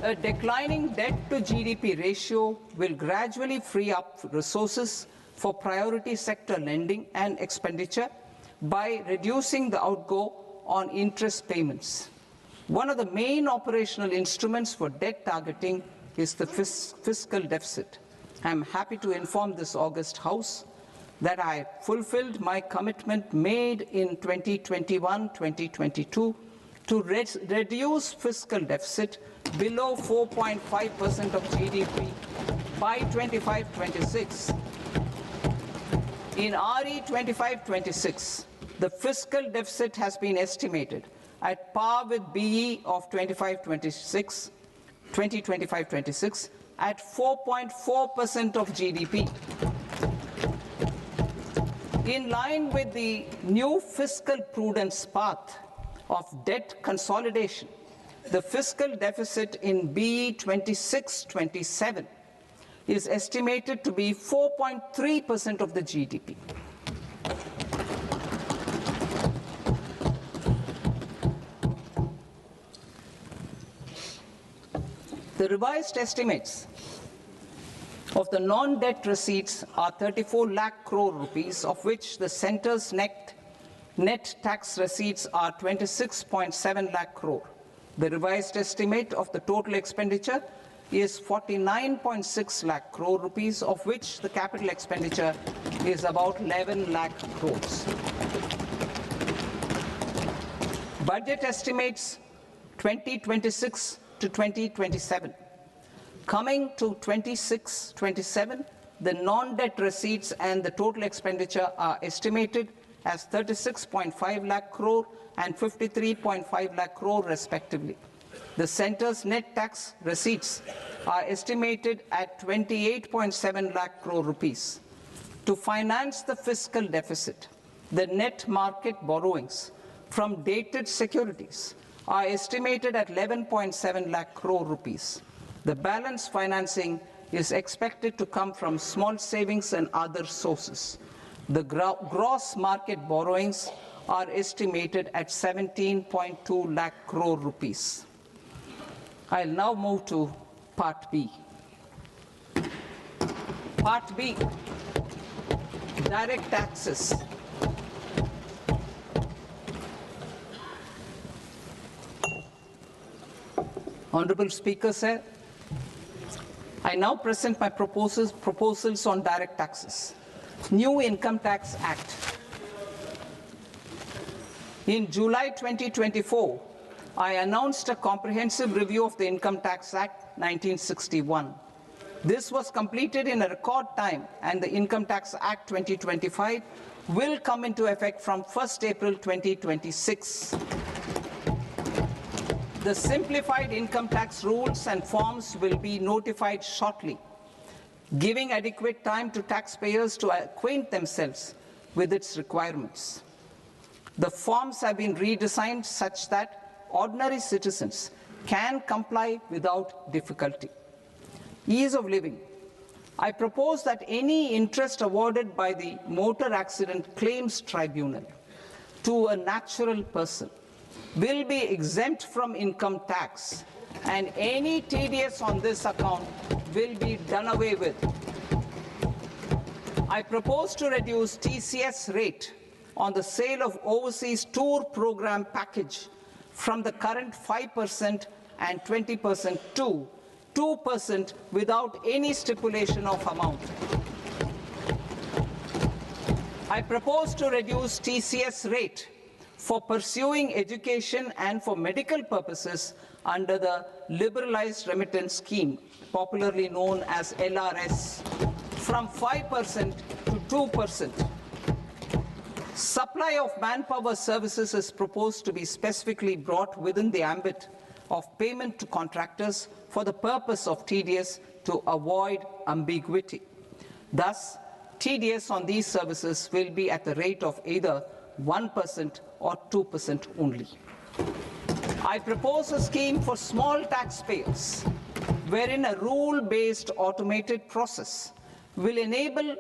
S3: A declining debt to GDP ratio will gradually free up resources for priority sector lending and expenditure by reducing the outgo on interest payments. One of the main operational instruments for debt targeting is the fiscal deficit. I am happy to inform this august House that I fulfilled my commitment made in 2021-2022 to reduce fiscal deficit below 4.5% of GDP by 25-26. In RE 25-26, the fiscal deficit has been estimated at par with BE of 2025-26 at 4.4% of GDP. In line with the new fiscal prudence path of debt consolidation, the fiscal deficit in BE 26-27 is estimated to be 4.3% of the GDP. The revised estimates of the non-debt receipts are 34 lakh crore rupees, of which the centre's net tax receipts are 26.7 lakh crore. The revised estimate of the total expenditure is 49.6 lakh crore rupees, of which the capital expenditure is about 11 lakh crores. Budget estimates 2026 to 2027. Coming to 26-27, the non-debt receipts and the total expenditure are estimated as 36.5 lakh crore and 53.5 lakh crore respectively. The centre's net tax receipts are estimated at 28.7 lakh crore rupees. To finance the fiscal deficit, the net market borrowings from dated securities are estimated at 11.7 lakh crore rupees. The balance financing is expected to come from small savings and other sources. The gross market borrowings are estimated at 17.2 lakh crore rupees. I'll now move to Part B. Part B, direct taxes. Honorable Speaker, sir, I now present my proposals on direct taxes. New Income Tax Act. In July 2024, I announced a comprehensive review of the Income Tax Act 1961. This was completed in a record time, and the Income Tax Act 2025 will come into effect from 1st April 2026. The simplified income tax rules and forms will be notified shortly, giving adequate time to taxpayers to acquaint themselves with its requirements. The forms have been redesigned such that ordinary citizens can comply without difficulty. Ease of living. I propose that any interest awarded by the Motor Accident Claims Tribunal to a natural person will be exempt from income tax, and any TDS on this account will be done away with. I propose to reduce TCS rate on the sale of overseas tour program package from the current 5% and 20% to 2% without any stipulation of amount. I propose to reduce TCS rate for pursuing education and for medical purposes under the Liberalized Remittance Scheme, popularly known as LRS, from 5% to 2%. Supply of manpower services is proposed to be specifically brought within the ambit of payment to contractors for the purpose of TDS to avoid ambiguity. Thus, TDS on these services will be at the rate of either 1% or 2% only. I propose a scheme for small taxpayers, wherein a rule-based automated process will enable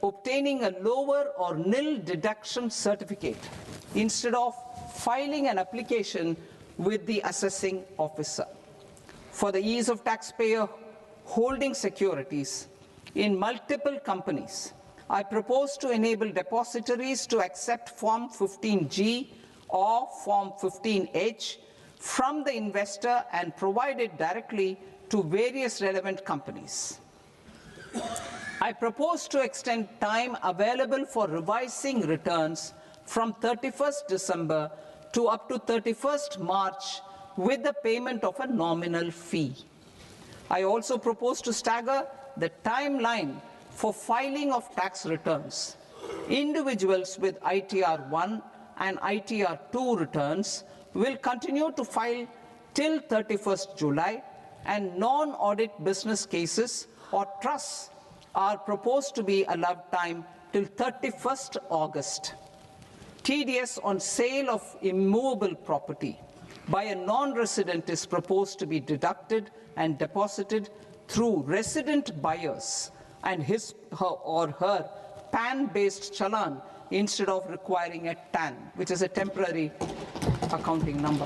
S3: obtaining a lower or nil deduction certificate instead of filing an application with the assessing officer. For the ease of taxpayer holding securities in multiple companies, I propose to enable depositories to accept Form 15G or Form 15H from the investor and provide it directly to various relevant companies. I propose to extend time available for revising returns from 31st December to up to 31st March with the payment of a nominal fee. I also propose to stagger the timeline for filing of tax returns. Individuals with ITR 1 and ITR 2 returns will continue to file till 31st July, and non-audit business cases or trusts are proposed to be allowed time till 31st August. TDS on sale of immovable property by a non-resident is proposed to be deducted and deposited through resident buyers and his or her PAN-based challan instead of requiring a TAN, which is a temporary accounting number.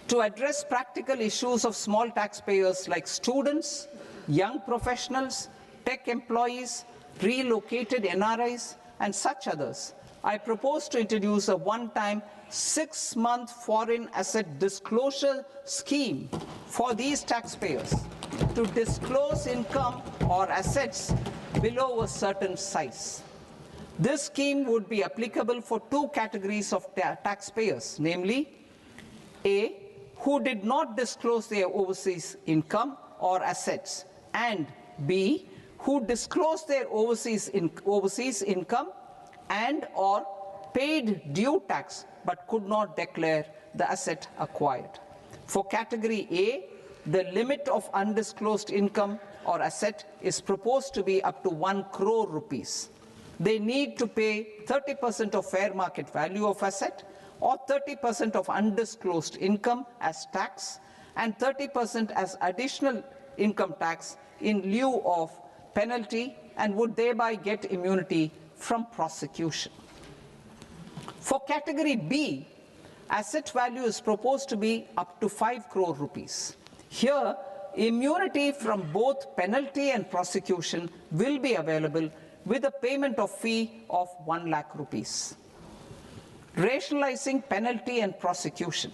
S3: To address practical issues of small taxpayers like students, young professionals, tech employees, relocated NRIs, and such others, I propose to introduce a one-time 6-month foreign asset disclosure scheme for these taxpayers to disclose income or assets below a certain size. This scheme would be applicable for two categories of taxpayers, namely A, who did not disclose their overseas income or assets, and B, who disclosed their overseas income and or paid due tax but could not declare the asset acquired. For category A, the limit of undisclosed income or asset is proposed to be up to 1 crore rupees. They need to pay 30% of fair market value of asset or 30% of undisclosed income as tax and 30% as additional income tax in lieu of penalty, and would thereby get immunity from prosecution. For category B, asset value is proposed to be up to 5 crore rupees. Here, immunity from both penalty and prosecution will be available with a payment of fee of 1 lakh rupees. Rationalizing penalty and prosecution.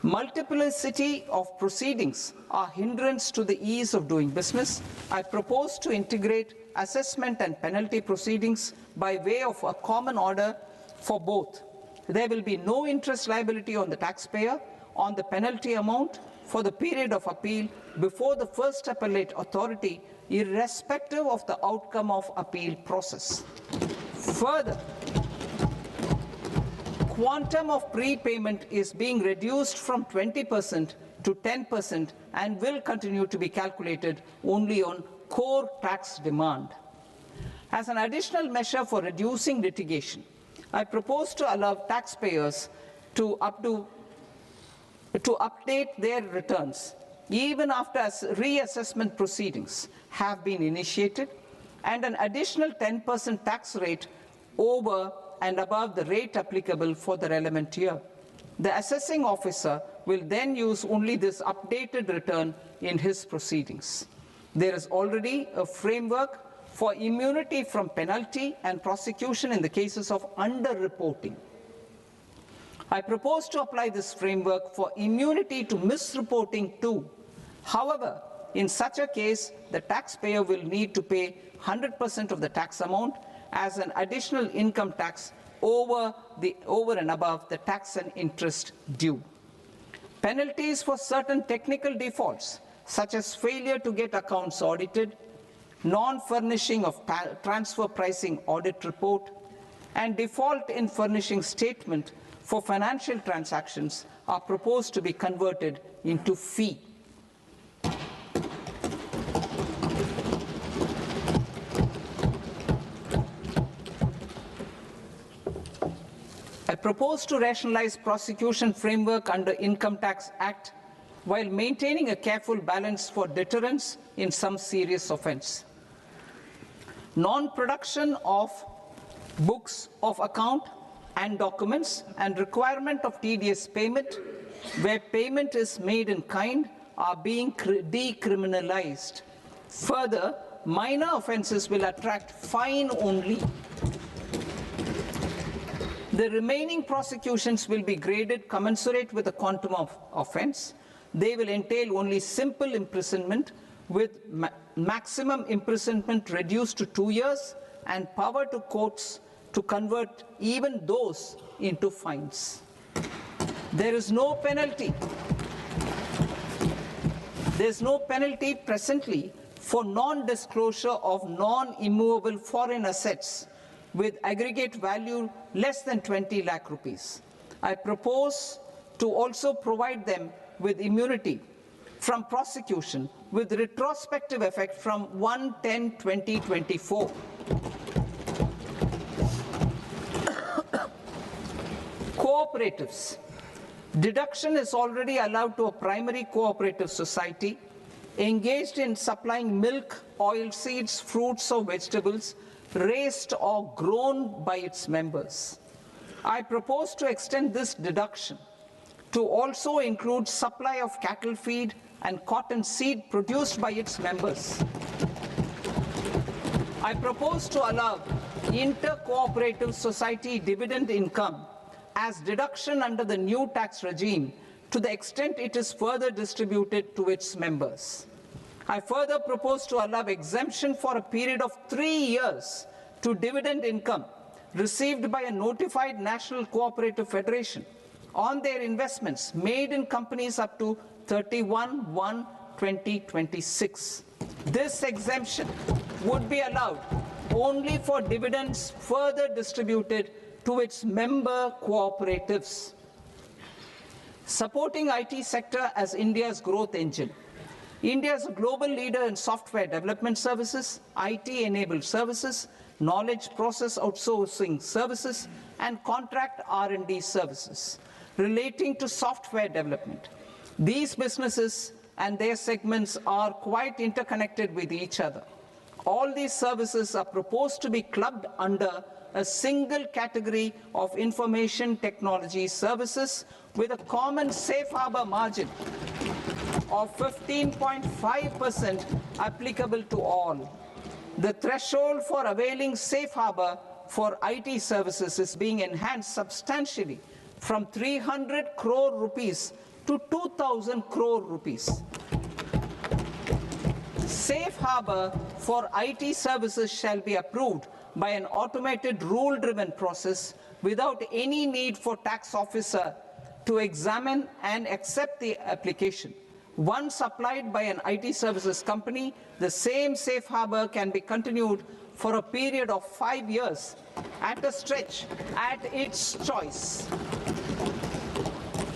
S3: Multiplicity of proceedings are hindrance to the ease of doing business. I propose to integrate assessment and penalty proceedings by way of a common order for both. There will be no interest liability on the taxpayer on the penalty amount for the period of appeal before the first appellate authority, irrespective of the outcome of appeal process. Further, quantum of prepayment is being reduced from 20% to 10% and will continue to be calculated only on core tax demand. As an additional measure for reducing litigation, I propose to allow taxpayers to update their returns even after reassessment proceedings have been initiated, and an additional 10% tax rate over and above the rate applicable for the relevant year. The assessing officer will then use only this updated return in his proceedings. There is already a framework for immunity from penalty and prosecution in the cases of underreporting. I propose to apply this framework for immunity to misreporting too. However, in such a case, the taxpayer will need to pay 100% of the tax amount as an additional income tax over and above the tax and interest due. Penalties for certain technical defaults, such as failure to get accounts audited, non-furnishing of transfer pricing audit report, and default in furnishing statement for financial transactions, are proposed to be converted into fee. I propose to rationalize prosecution framework under Income Tax Act while maintaining a careful balance for deterrence in some serious offence. Non-production of books of account and documents and requirement of TDS payment where payment is made in kind are being decriminalized. Further, minor offences will attract fine only. The remaining prosecutions will be graded commensurate with the quantum of offence. They will entail only simple imprisonment with maximum imprisonment reduced to 2 years and power to courts to convert even those into fines. There is no penalty. There is no penalty presently for non-disclosure of non-immovable foreign assets with aggregate value less than 20 lakh rupees. I propose to also provide them with immunity from prosecution with retrospective effect from 1/10/2024. Cooperatives. Deduction is already allowed to a primary cooperative society engaged in supplying milk, oilseeds, fruits or vegetables raised or grown by its members. I propose to extend this deduction to also include supply of cattle feed and cotton seed produced by its members. I propose to allow inter-cooperative society dividend income as deduction under the new tax regime to the extent it is further distributed to its members. I further propose to allow exemption for a period of 3 years to dividend income received by a notified national cooperative federation on their investments made in companies up to 31/1/2026. This exemption would be allowed only for dividends further distributed to its member cooperatives. Supporting IT sector as India's growth engine. India is a global leader in software development services, IT-enabled services, knowledge process outsourcing services, and contract R&D services relating to software development. These businesses and their segments are quite interconnected with each other. All these services are proposed to be clubbed under a single category of information technology services with a common safe harbor margin of 15.5% applicable to all. The threshold for availing safe harbor for IT services is being enhanced substantially from 300 crore rupees to 2,000 crore rupees. Safe harbor for IT services shall be approved by an automated rule-driven process without any need for tax officer to examine and accept the application. Once applied by an IT services company, the same safe harbor can be continued for a period of 5 years at a stretch at its choice.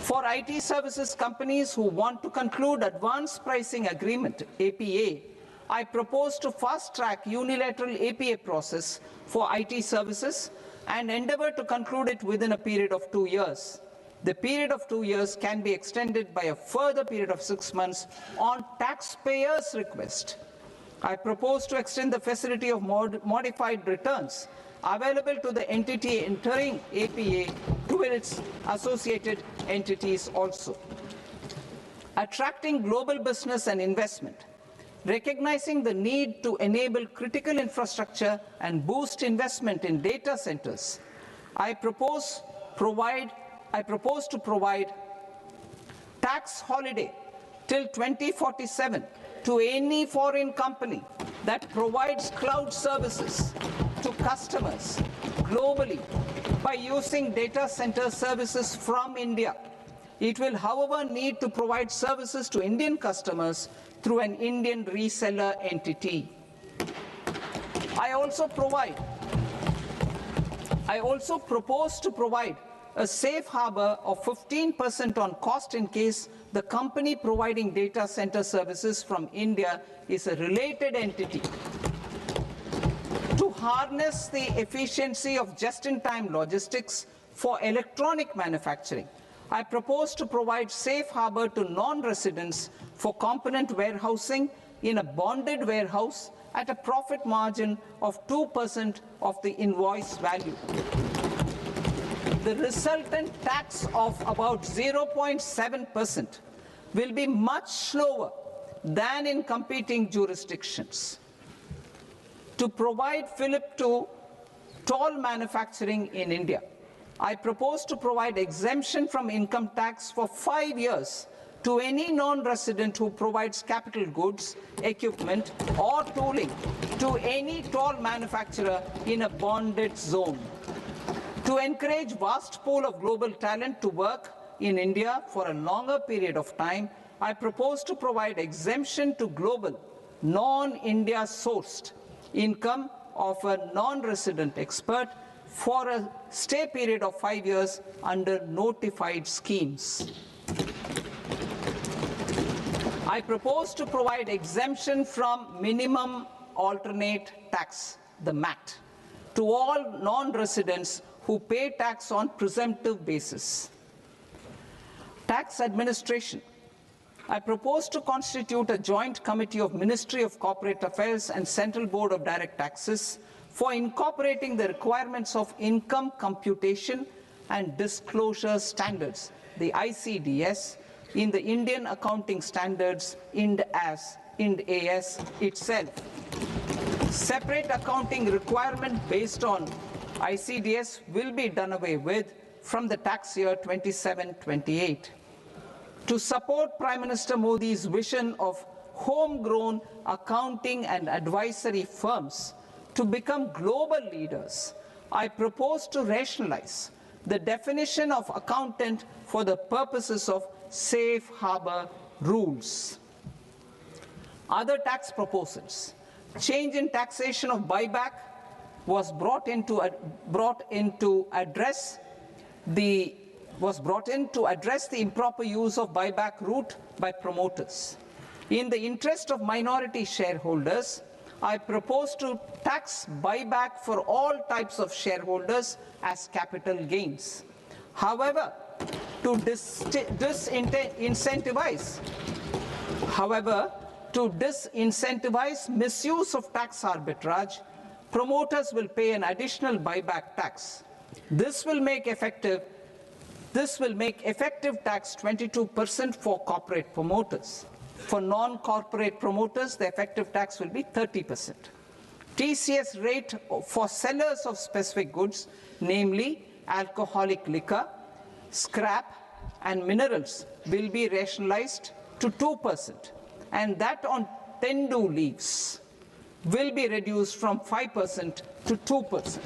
S3: For IT services companies who want to conclude advanced pricing agreement, APA, I propose to fast-track unilateral APA process for IT services and endeavor to conclude it within a period of 2 years. The period of 2 years can be extended by a further period of 6 months on taxpayers' request. I propose to extend the facility of modified returns available to the entity entering APA to its associated entities also. Attracting global business and investment. Recognizing the need to enable critical infrastructure and boost investment in data centers, I propose to provide tax holiday till 2047 to any foreign company that provides cloud services to customers globally by using data center services from India. It will, however, need to provide services to Indian customers through an Indian reseller entity. I also propose to provide a safe harbor of 15% on cost in case the company providing data center services from India is a related entity. To harness the efficiency of just-in-time logistics for electronic manufacturing, I propose to provide safe harbor to non-residents for component warehousing in a bonded warehouse at a profit margin of 2% of the invoice value. The resultant tax of about 0.7% will be much lower than in competing jurisdictions. To provide fillip to toll manufacturing in India, I propose to provide exemption from income tax for 5 years to any non-resident who provides capital goods, equipment, or tooling to any toll manufacturer in a bonded zone. To encourage vast pool of global talent to work in India for a longer period of time, I propose to provide exemption to global, non-India sourced income of a non-resident expert for a stay period of 5 years under notified schemes. I propose to provide exemption from minimum alternate tax, the MAT, to all non-residents who pay tax on presumptive basis. Tax administration. I propose to constitute a joint committee of Ministry of Corporate Affairs and Central Board of Direct Taxes for incorporating the requirements of income computation and disclosure standards, the ICDS, in the Indian Accounting Standards, IND AS itself. Separate accounting requirement based on ICDS will be done away with from the tax year 27-28. To support Prime Minister Modi's vision of homegrown accounting and advisory firms To become global leaders, I propose to rationalize the definition of accountant for the purposes of safe harbor rules. Other tax proposals. Change in taxation of buyback was brought in to address the improper use of buyback route by promoters. In the interest of minority shareholders, I propose to tax buyback for all types of shareholders as capital gains. However, to disincentivize misuse of tax arbitrage, promoters will pay an additional buyback tax. This will make effective tax 22% for corporate promoters. For non-corporate promoters, the effective tax will be 30%. TCS rate for sellers of specific goods, namely alcoholic liquor, scrap, and minerals, will be rationalized to 2%, and that on tendu leaves will be reduced from 5% to 2%.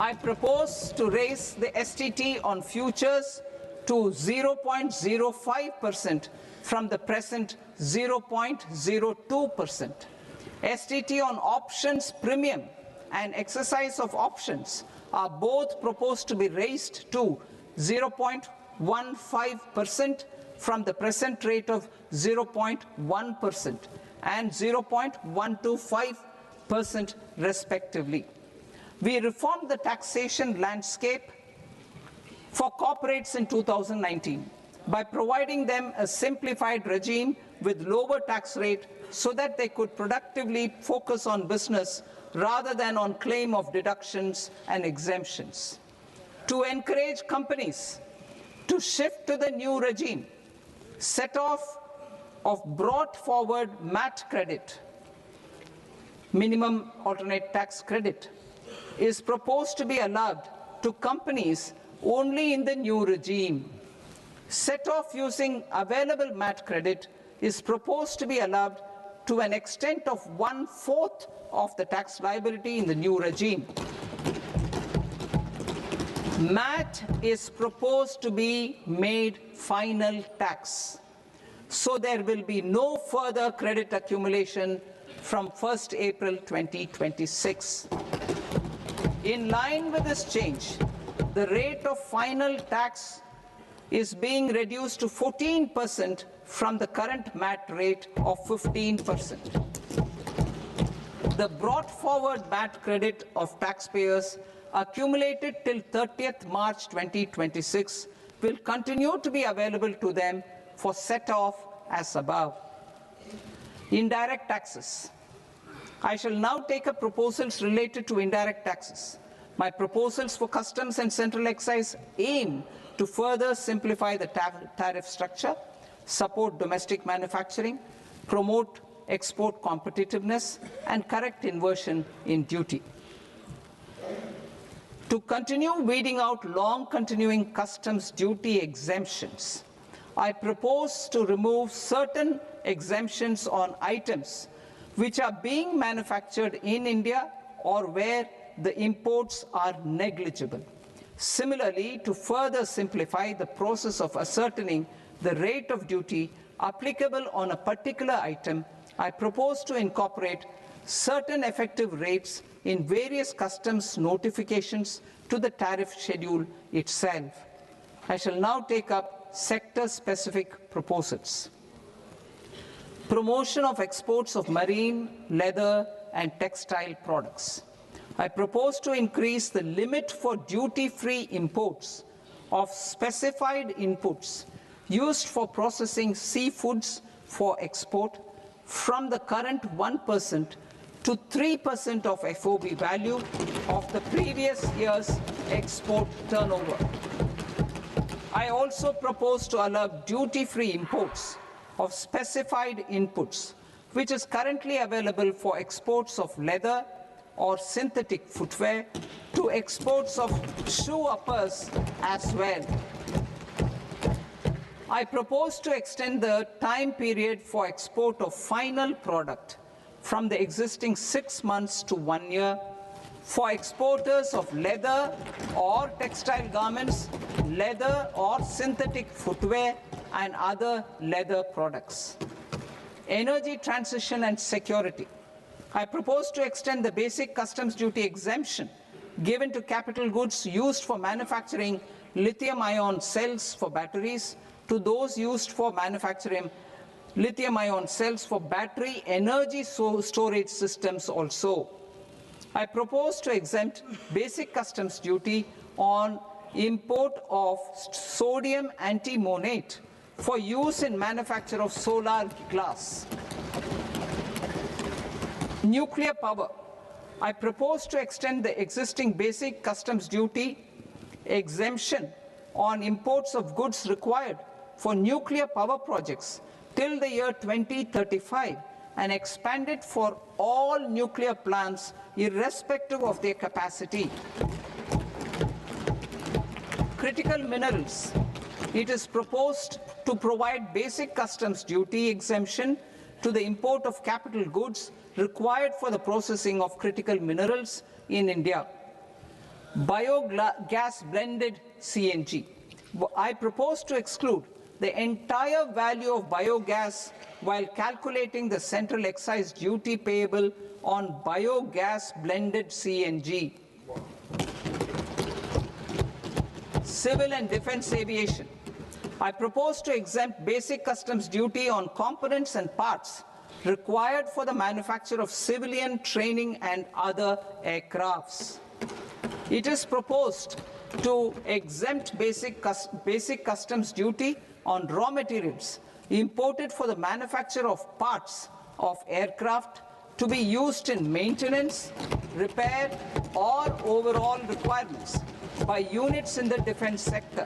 S3: I propose to raise the STT on futures to 0.05% from the present 0.02%. STT on options premium and exercise of options are both proposed to be raised to 0.15% from the present rate of 0.1% and 0.125% respectively. We reformed the taxation landscape for corporates in 2019 by providing them a simplified regime with lower tax rate so that they could productively focus on business rather than on claim of deductions and exemptions. To encourage companies to shift to the new regime, set-off of brought forward MAT credit, minimum alternate tax credit, is proposed to be allowed to companies only in the new regime. Set-off using available MAT credit is proposed to be allowed to an extent of 1/4 of the tax liability in the new regime. MAT is proposed to be made final tax, so there will be no further credit accumulation from 1st April 2026. In line with this change, the rate of final tax is being reduced to 14% from the current MAT rate of 15%. The brought forward MAT credit of taxpayers accumulated till 30th March 2026 will continue to be available to them for set-off as above. Indirect taxes. I shall now take up proposals related to indirect taxes. My proposals for customs and central excise aim to further simplify the tariff structure, support domestic manufacturing, promote export competitiveness, and correct inversion in duty. To continue weeding out long continuing customs duty exemptions, I propose to remove certain exemptions on items which are being manufactured in India or where the imports are negligible. Similarly, to further simplify the process of ascertaining the rate of duty applicable on a particular item, I propose to incorporate certain effective rates in various customs notifications to the tariff schedule itself. I shall now take up sector-specific proposals. Promotion of exports of marine, leather, and textile products. I propose to increase the limit for duty-free imports of specified inputs used for processing seafoods for export from the current 1% to 3% of FOB value of the previous year's export turnover. I also propose to allow duty-free imports of specified inputs, which is currently available for exports of leather or synthetic footwear, to exports of shoe uppers as well. I propose to extend the time period for export of final product from the existing 6 months to 1 year for exporters of leather or textile garments, leather or synthetic footwear, and other leather products. Energy transition and security. I propose to extend the basic customs duty exemption given to capital goods used for manufacturing lithium-ion cells for batteries to those used for manufacturing lithium-ion cells for battery energy storage systems also. I propose to exempt basic customs duty on import of sodium antimonate for use in manufacture of solar glass. Nuclear power. I propose to extend the existing basic customs duty exemption on imports of goods required for nuclear power projects till the year 2035 and expand it for all nuclear plants irrespective of their capacity. Critical minerals. It is proposed to provide basic customs duty exemption to the import of capital goods required for the processing of critical minerals in India. Biogas blended CNG. I propose to exclude the entire value of biogas while calculating the central excise duty payable on biogas blended CNG. Civil and defense aviation. I propose to exempt basic customs duty on components and parts required for the manufacture of civilian training and other aircrafts. It is proposed to exempt basic customs duty on raw materials imported for the manufacture of parts of aircraft to be used in maintenance, repair, or overall requirements by units in the defense sector.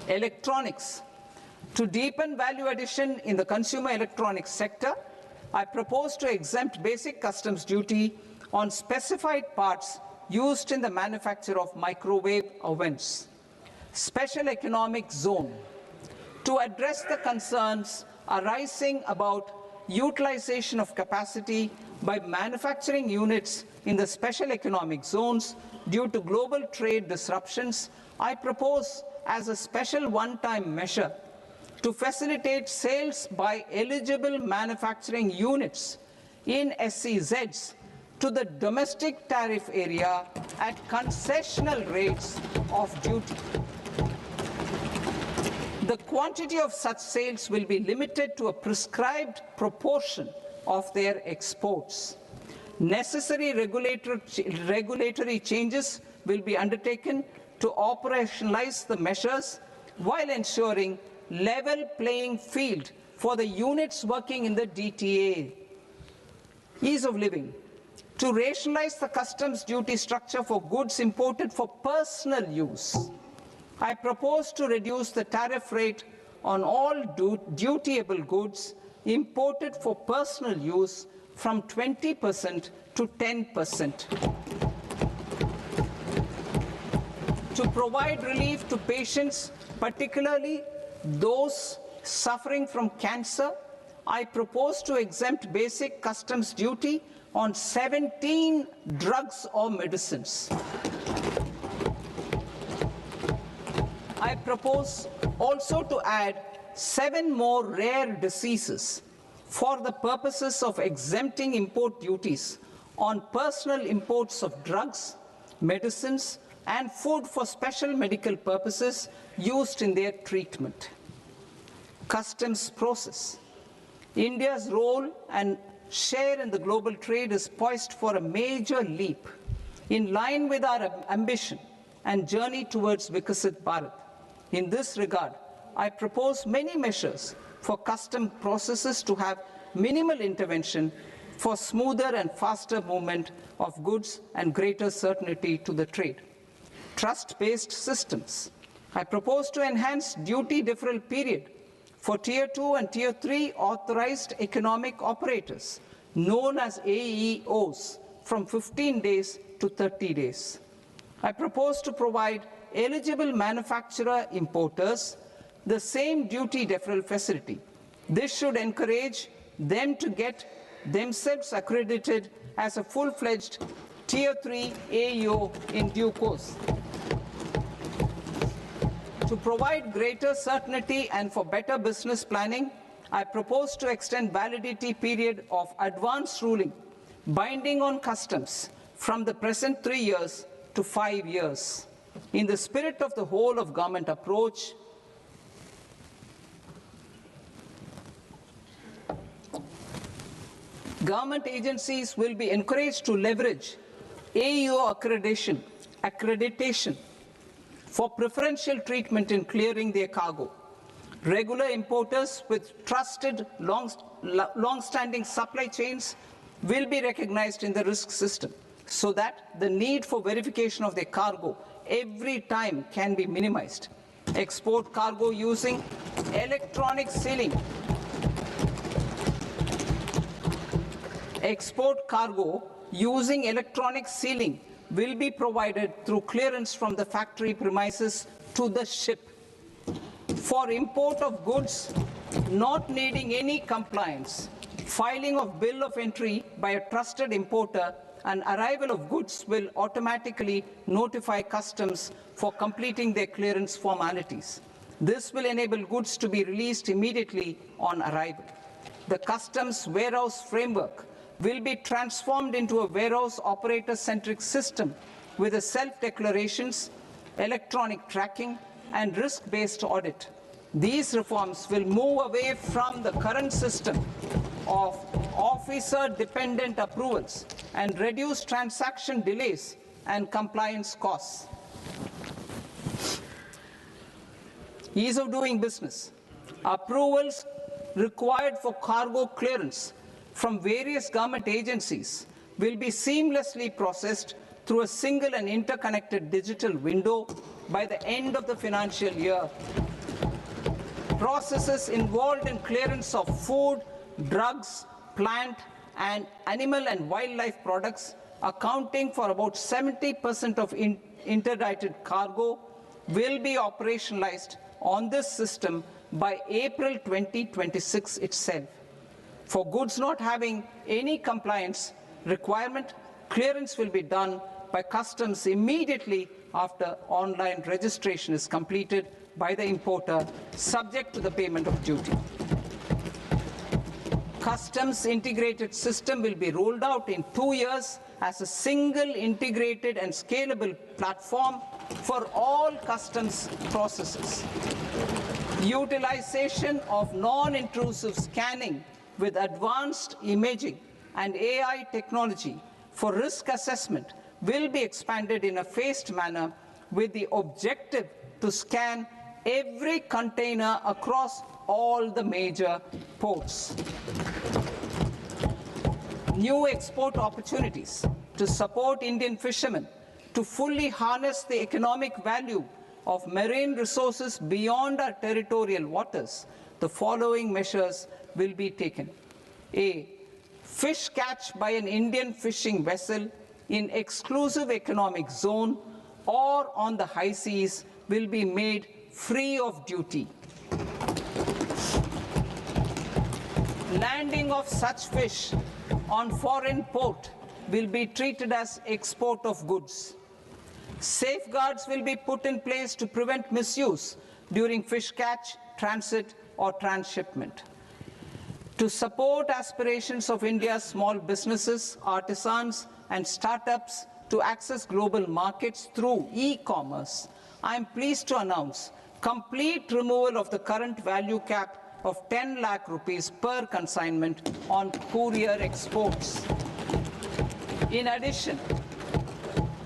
S3: Electronics. To deepen value addition in the consumer electronics sector, I propose to exempt basic customs duty on specified parts used in the manufacture of microwave ovens. Special economic zone. To address the concerns arising about utilization of capacity by manufacturing units in the special economic zones due to global trade disruptions, I propose as a special one-time measure to facilitate sales by eligible manufacturing units in SEZs to the domestic tariff area at concessional rates of duty. The quantity of such sales will be limited to a prescribed proportion of their exports. Necessary regulatory changes will be undertaken to operationalize the measures while ensuring level playing field for the units working in the DTA. Ease of living. To rationalize the customs duty structure for goods imported for personal use, I propose to reduce the tariff rate on all dutiable goods imported for personal use from 20% to 10%. To provide relief to patients, particularly those suffering from cancer, I propose to exempt basic customs duty on 17 drugs or medicines. I propose also to add 7 more rare diseases for the purposes of exempting import duties on personal imports of drugs, medicines, and food for special medical purposes used in their treatment. Customs process. India's role and share in the global trade is poised for a major leap in line with our ambition and journey towards Vikasit Bharat. In this regard, I propose many measures for custom processes to have minimal intervention for smoother and faster movement of goods and greater certainty to the trade. Trust-based systems. I propose to enhance duty deferral period for Tier 2 and Tier 3 authorized economic operators, known as AEOs, from 15 days to 30 days. I propose to provide eligible manufacturer importers the same duty deferral facility. This should encourage them to get themselves accredited as a full-fledged Tier 3 AEO in due course. To provide greater certainty and for better business planning, I propose to extend validity period of advance ruling binding on customs from the present 3 years to 5 years. In the spirit of the whole of government approach, government agencies will be encouraged to leverage AEO accreditation for preferential treatment in clearing their cargo. Regular importers with trusted, long-standing supply chains will be recognized in the risk system so that the need for verification of their cargo every time can be minimized. Export cargo using electronic sealing. Export cargo using electronic sealing will be provided through clearance from the factory premises to the ship. For import of goods not needing any compliance, filing of bill of entry by a trusted importer and arrival of goods will automatically notify customs for completing their clearance formalities. This will enable goods to be released immediately on arrival. The customs warehouse framework will be transformed into a warehouse operator-centric system with a self-declarations, electronic tracking, and risk-based audit. These reforms will move away from the current system of officer-dependent approvals and reduce transaction delays and compliance costs. Ease of doing business. Approvals required for cargo clearance from various government agencies will be seamlessly processed through a single and interconnected digital window by the end of the financial year. Processes involved in clearance of food, drugs, plant, and animal and wildlife products, accounting for about 70% of interdicted cargo, will be operationalized on this system by April 2026 itself. For goods not having any compliance requirement, clearance will be done by customs immediately after online registration is completed by the importer, subject to the payment of duty. Customs integrated system will be rolled out in 2 years as a single integrated and scalable platform for all customs processes. Utilization of non-intrusive scanning with advanced imaging and AI technology for risk assessment will be expanded in a phased manner with the objective to scan every container across all the major ports. New export opportunities to support Indian fishermen to fully harness the economic value of marine resources beyond our territorial waters. The following measures will be taken. A. Fish catch by an Indian fishing vessel in exclusive economic zone or on the high seas will be made free of duty. Landing of such fish on foreign port will be treated as export of goods. Safeguards will be put in place to prevent misuse during fish catch, transit, or transshipment. To support aspirations of India's small businesses, artisans, and startups to access global markets through e-commerce, I am pleased to announce complete removal of the current value cap of 10 lakh rupees per consignment on courier exports. In addition,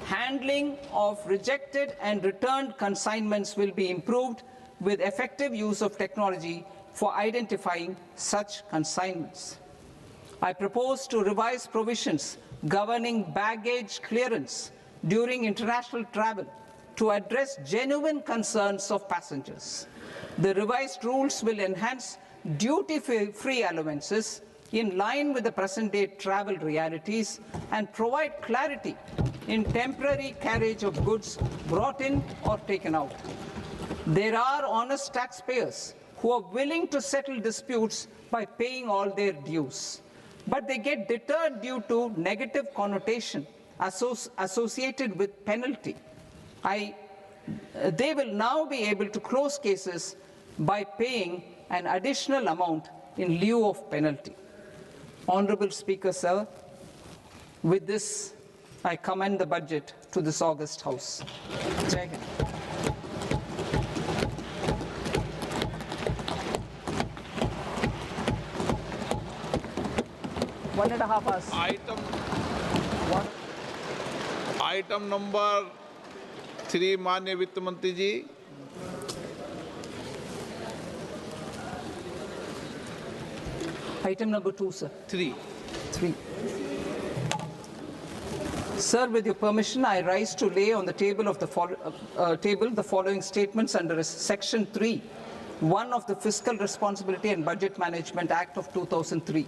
S3: handling of rejected and returned consignments will be improved with effective use of technology for identifying such consignments. I propose to revise provisions governing baggage clearance during international travel to address genuine concerns of passengers. The revised rules will enhance duty-free allowances in line with the present-day travel realities and provide clarity in temporary carriage of goods brought in or taken out. There are honest taxpayers who are willing to settle disputes by paying all their dues. but they get deterred due to negative connotation associated with penalty. They will now be able to close cases by paying an additional amount in lieu of penalty. Honorable Speaker, sir, with this, I commend the budget to this august House. Jai Hind. One and a half hours.
S2: Item number 3 माननीय वित्त मंत्री जी।
S3: Item number 2, sir.
S2: 3।
S3: Sir, with your permission, I rise to lay on the table of the following statements under Section 3, 1 of the Fiscal Responsibility and Budget Management Act of 2003.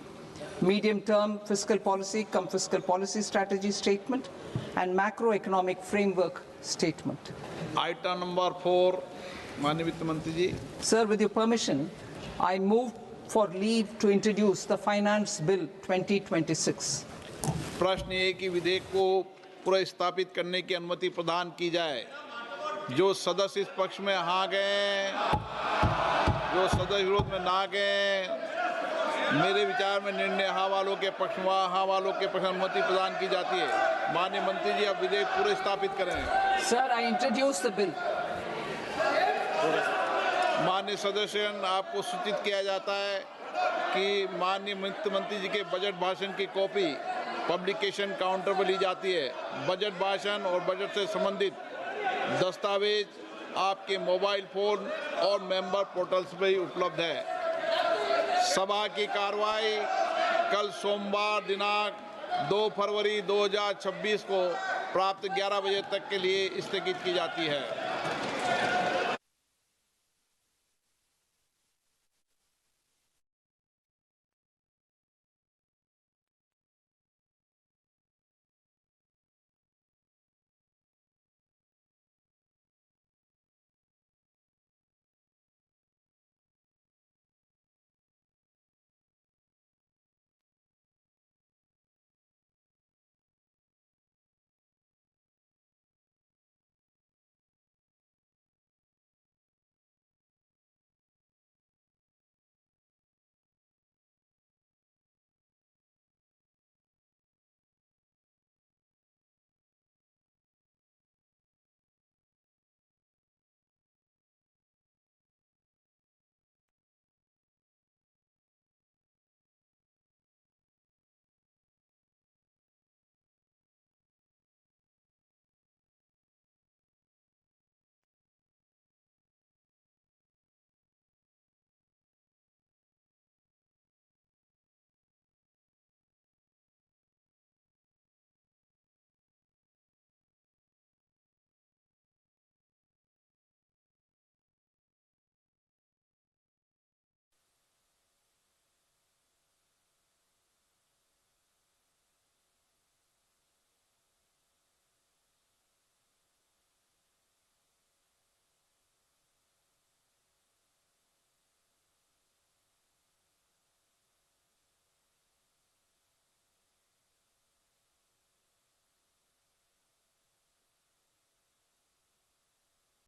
S3: Medium-term fiscal policy cum fiscal policy strategy statement and macroeconomic framework statement.
S2: Item number 4 माननीय वित्त मंत्री जी।
S3: Sir, with your permission, I move for leave to introduce the Finance Bill 2026.
S2: प्रश्न ये कि विधेयक को पुनर्स्थापित करने की अनुमति प्रदान की जाए। जो सदस्य इस पक्ष में हाँ गए, जो सदस्य विरोध में ना गए, मेरे विचार में निर्णय हाँ वालों के पक्ष में, हाँ वालों के पक्ष में अनुमति प्रदान की जाती है। माननीय मंत्री जी, अब विधेयक पूरे स्थापित करें।
S3: Sir, I introduce the bill.
S2: माननीय सदस्यगण, आपको सूचित किया जाता है कि माननीय वित्त मंत्री जी के बजट भाषण की कॉपी पब्लिकेशन काउंटर पर ली जाती है। बजट भाषण और बजट से संबंधित दस्तावेज आपके मोबाइल फोन और मेंबर पोर्टल्स पर ही उपलब्ध है। सभा की कार्रवाई कल सोमवार दिनांक 2 फरवरी 2026 को प्राप्त 11 बजे तक के लिए स्थगित की जाती है।